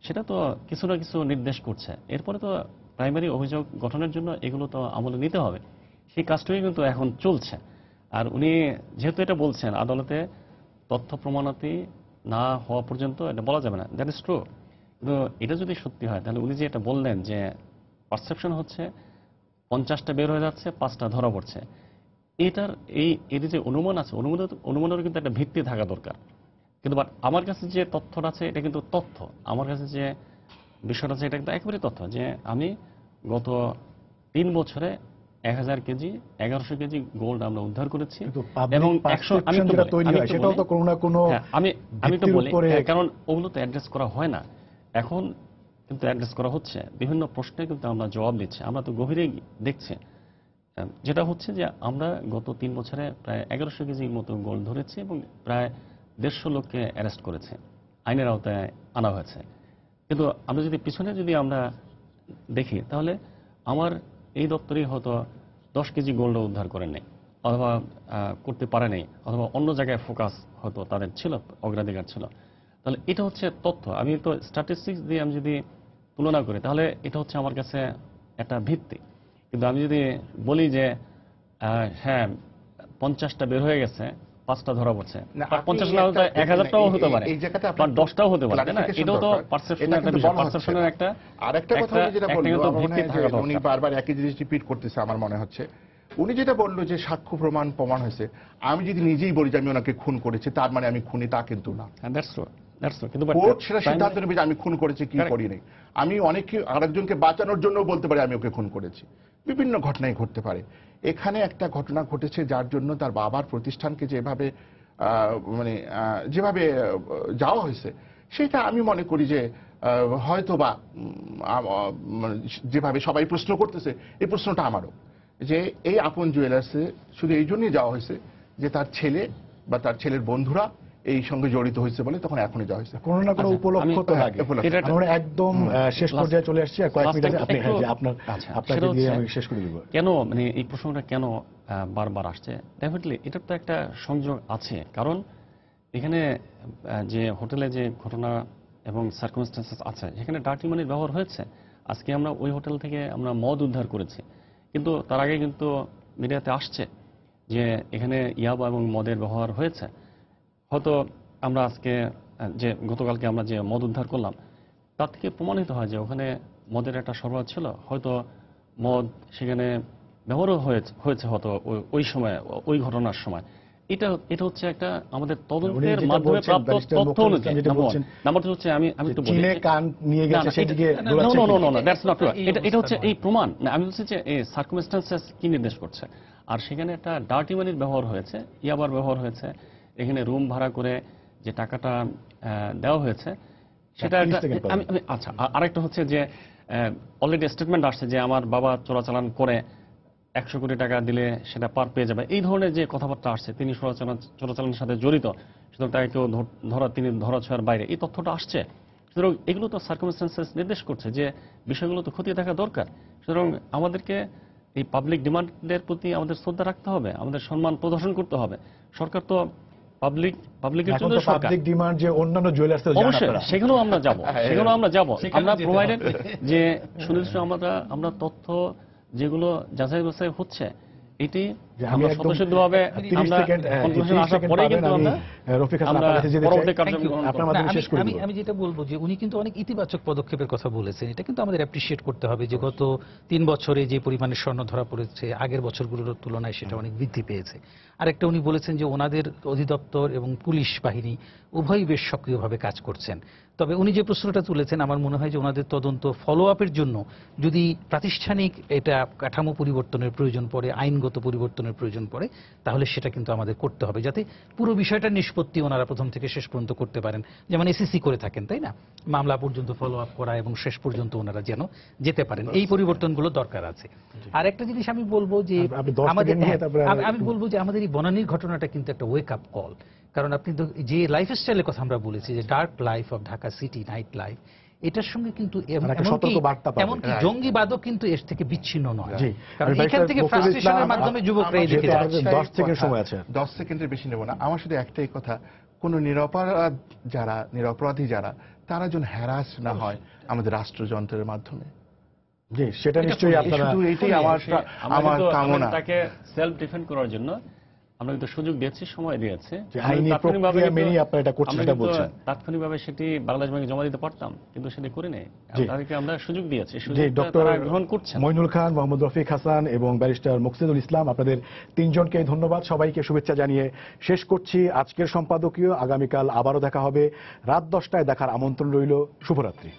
সেটা তো কিছু না কিছু নির্দেশ করছে। এরপরে তো প্রাইমারি অভিযোগ গঠনের জন্য এগুলো তো আমলে নিতে হবে, সেই কাজটাই কিন্তু এখন চলছে। আর উনি যেহেতু এটা বলছেন আদালতে তথ্য প্রমাণাতি না হওয়া পর্যন্ত এটা বলা যাবে না, দ্যাট ইজ ট্রু। কিন্তু এটা যদি সত্যি হয় তাহলে উনি যে এটা বললেন যে পারসেপশন হচ্ছে 50টা বের হয়ে যাচ্ছে, 5টা ধরা পড়ছে, এর যে অনুমান আছে, অনুমানের কিন্তু একটা ভিত্তি থাকা দরকার। কিন্তু বাট আমার কাছে যে তথ্যটা আছে এটা কিন্তু তথ্য, আমার কাছে যে বিষয়টা আছে এটা কিন্তু একেবারে তথ্য যে আমি গত 3 বছরে 1000 কেজি 1100 কেজি গোল্ড আমরা উদ্ধার করেছি এবং 100 আমি তো বলি কারণ ওগুলো তো অ্যাড্রেস করা হয় না, এখন কিন্তু অ্যাড্রেস করা হচ্ছে, বিভিন্ন প্রশ্নে কিন্তু আমরা জবাব দিচ্ছি, আমরা তো গভীরে দেখছি। যেটা হচ্ছে যে আমরা গত 3 বছরে প্রায় 1100 কেজির মতো গোল্ড ধরেছি এবং প্রায় 150 লোককে অ্যারেস্ট করেছে, আইনের আওতায় আনা হয়েছে। কিন্তু আমরা যদি পিছনে আমরা দেখি তাহলে আমার এই দপ্তরেই হয়তো 10 কেজি গোল্ড উদ্ধার করেন নাই। অথবা করতে পারে নাই, অথবা অন্য জায়গায় ফোকাস হয়তো তাদের ছিল, অগ্রাধিকার ছিল, তাহলে এটা হচ্ছে তথ্য। আমি তো স্ট্যাটিস্টিক্স দিয়ে আমি যদি তুলনা করি, তাহলে এটা হচ্ছে আমার কাছে একটা ভিত্তি। কিন্তু আমি যদি বলি যে হ্যাঁ 50টা বের হয়ে গেছে, 5টা ধরা পড়ছে, না, আর আপনি 50 না হতে একটা- 1000টাও হতে পারে, এই জায়গাতে বা আপনার 10টাও হতে পারে, তাই না? clarification এটাও তো দরকার। পারসেপশনের এটা একটা কিন্তু বিষয়, বলা হচ্ছে পারসেপশনের না। একটা আর একটা কথা উনি যেটা বললো, কিন্তু আমার মনে ভিত্তি হয় থাকা যে উনি দরকার। বারবার একই জিনিস রিপিট করতেছে আমার মনে হচ্ছে। উনি যেটা বললো যে সাক্ষ্য প্রমাণ হয়েছে, আমি যদি নিজেই বলি যে আমি ওনাকে খুন করেছি, তার মানে আমি খুনি তা কিন্তু না। হ্যাঁ, দ্যাটস ট্রু, দ্যাটস ট্রু। কিন্তু কোর্ট সেটা সিদ্ধান্ত নেবে যে আমি খুন করেছি কি করিনি। আমি অনেকে আরেকজনকে বাঁচানোর জন্য বলতে পারি আমি ওকে খুন করেছি। বিভিন্ন ঘটনাই ঘটতে পারে। এখানে একটা ঘটনা ঘটেছে যার জন্য তার বাবার প্রতিষ্ঠানকে যেভাবে যেভাবে যাওয়া হয়েছে, সেটা আমি মনে করি যে হয়তো বা যেভাবে সবাই প্রশ্ন করতেছে, এই প্রশ্নটা আমারও, যে এই আপন জুয়েলার্সে শুধু এই জন্যই যাওয়া হয়েছে যে তার ছেলে বা তার ছেলের বন্ধুরা এই সঙ্গে জড়িত হয়েছে বলে তখন এখনই যাওয়া হয়েছে। কোনো না কোনো উপলক্ষ তো লাগে। উপলক্ষ। আমরা একদম শেষ পর্যায়ে চলে আসছি, আর কয়েক মিনিট আগে আপনি আপনাকে দিয়ে আমি শেষ করে দিব। কেন মানে এই প্রসঙ্গটা কেন বারবার আসছে? ডেফিনেটলি এটার তো একটা সংযোগ আছে, কারণ এখানে যে হোটেলে যে ঘটনা এবং সার্কামস্টেন্সেস আছে, সেখানে ডার্টি মানির ব্যবহার হয়েছে। আজকে আমরা ওই হোটেল থেকে আমরা মদ উদ্ধার করেছি, কিন্তু তার আগে কিন্তু মিডিয়াতে আসছে যে এখানে ইয়াবা এবং মদের ব্যবহার হয়েছে। হয়তো আমরা আজকে যে গতকালকে আমরা যে মদ উদ্ধার করলাম, তার থেকে প্রমাণিত হয় যে ওখানে মদের একটা সরবরাহ ছিল, হয়তো মদ সেখানে ব্যবহারও হয়েছে হয়তো ওই সময়, ওই ঘটনার সময়। এটা হচ্ছে একটা আমাদের তদন্তের মাধ্যমে প্রাপ্ত তথ্য অনুযায়ী। নাম্বার হচ্ছে আমি একটু বলি, চীনে কান নিয়ে গেছে সেদিকে দৌড়াচ্ছে। That's not true. এটা হচ্ছে এই প্রমাণ। আমি বলছি যে এই সার্কামস্টেন্সেস কি নির্দেশ করছে। আর সেখানে একটা ডার্টি মানির ব্যবহার হয়েছে, ইয়াবার ব্যবহার হয়েছে, এখানে রুম ভাড়া করে যে টাকাটা দেওয়া হয়েছে সেটা আচ্ছা। আরেকটা হচ্ছে যে অলরেডি স্টেটমেন্ট আসছে যে আমার বাবা চোরাচালান করে 100 কোটি টাকা দিলে সেটা পার পেয়ে যাবে, এই ধরনের যে কথাবার্তা আসছে, তিনি চোরাচালানের সাথে জড়িত, সুতরাং তাকে কেউ তিনি ধরাছোঁয়ার বাইরে, এই তথ্যটা আসছে। সুতরাং এগুলো তো সার্কামস্টেন্সেস নির্দেশ করছে যে বিষয়গুলো তো খতিয়ে দেখা দরকার। সুতরাং আমাদেরকে এই পাবলিক ডিমান্ডের প্রতি আমাদের শ্রদ্ধা রাখতে হবে, আমাদের সম্মান প্রদর্শন করতে হবে। সরকার তো পাবলিকের জন্য সরকার, পাবলিক ডিমান্ড যে অন্যান্য জুয়েলার্স অবশ্যই সেখানেও আমরা যাব, আমরা প্রোভাইডেড যে সুনির্দিষ্ট আমরা তথ্য যেগুলো যাচাই বাছাই হচ্ছে, এটি আমরা স্বতঃসিদ্ধভাবে আমরা কনক্লুশন আসার পরেই কিন্তু আমরা পরবর্তী কার্যক্রম আমি যেটা বলবো যে উনি কিন্তু অনেক ইতিবাচক পদক্ষেপের কথা বলেছেন, এটা কিন্তু আমাদের অ্যাপ্রিশিয়েট করতে হবে যে গত 3 বছরে যে পরিমাণে স্বর্ণ ধরা পড়েছে আগের বছরগুলোর তুলনায় সেটা অনেক বৃদ্ধি পেয়েছে। আরেকটা উনি বলেছেন যে ওনাদের অধিদপ্তর এবং পুলিশ বাহিনী উভয়ই বেশ সক্রিয়ভাবে কাজ করছেন। তবে উনি যে প্রশ্নটা তুলেছেন, আমার মনে হয় যে ওনাদের তদন্ত ফলো আপের জন্য যদি প্রাতিষ্ঠানিক এটা কাঠামো পরিবর্তনের প্রয়োজন পড়ে, আইনগত পরিবর্তনের প্রয়োজন পড়ে, তাহলে সেটা কিন্তু আমাদের করতে হবে, যাতে পুরো বিষয়টার নিষ্পত্তি ওনারা প্রথম থেকে শেষ পর্যন্ত করতে পারেন, যেমন এসিসি করে থাকেন, তাই না? মামলা পর্যন্ত ফলো আপ করা এবং শেষ পর্যন্ত ওনারা যেন যেতে পারেন, এই পরিবর্তনগুলো দরকার আছে। আর একটা জিনিস আমি বলবো যে আমাদের এই বনানীর ঘটনাটা কিন্তু একটা ওয়েক আপ কল। কারণ আপনি যে লাইফস্টাইলের কথা আমরা বলেছি, যে dark life of Dhaka city, night life, এটার সঙ্গে কিন্তু এমনকি জঙ্গিবাদও কিন্তু এর থেকে বিচ্ছিন্ন নয়। কারণ এখান থেকে ফ্রাস্ট্রেশনের মাধ্যমে যুবকরা এই দিকে যাচ্ছে। 10 সেকেন্ড সময় আছে, 10 সেকেন্ডের বেশি নেব না। আমার শুধু একটাই কথা, কোন নিরপরাধী যারা তারা যেন হ্যারাস না হয় আমাদের রাষ্ট্রযন্ত্রের মাধ্যমে। জি, সেটা নিশ্চয়ই আপনারা, শুধু এইটাই আমার কামনা। তাকে সেলফ ডিফেন্ড করার জন্য আমরা কিন্তু সুযোগ দিয়েছি, সময় দিয়েছি, আইনি প্রক্রিয়া মেনে আপনারা এটা করছেন, সেটা বলছেন। তাৎক্ষণিকভাবে সেটি বাংলাদেশ ব্যাংকে জমা দিতে পারতাম, কিন্তু সেটি করে নেই। তাদেরকে আমরা সুযোগ দিয়েছি, ডক্টর গ্রহণ করছেন। মইনুল খান, মোহাম্মদ রফিক হাসান এবং ব্যারিস্টার মুকসিদুল ইসলাম, আপনাদের তিনজনকে ধন্যবাদ। সবাইকে শুভেচ্ছা জানিয়ে শেষ করছি আজকের সম্পাদকীয়। আগামীকাল আবারও দেখা হবে, রাত 10টায় দেখার আমন্ত্রণ রইল। শুভরাত্রি।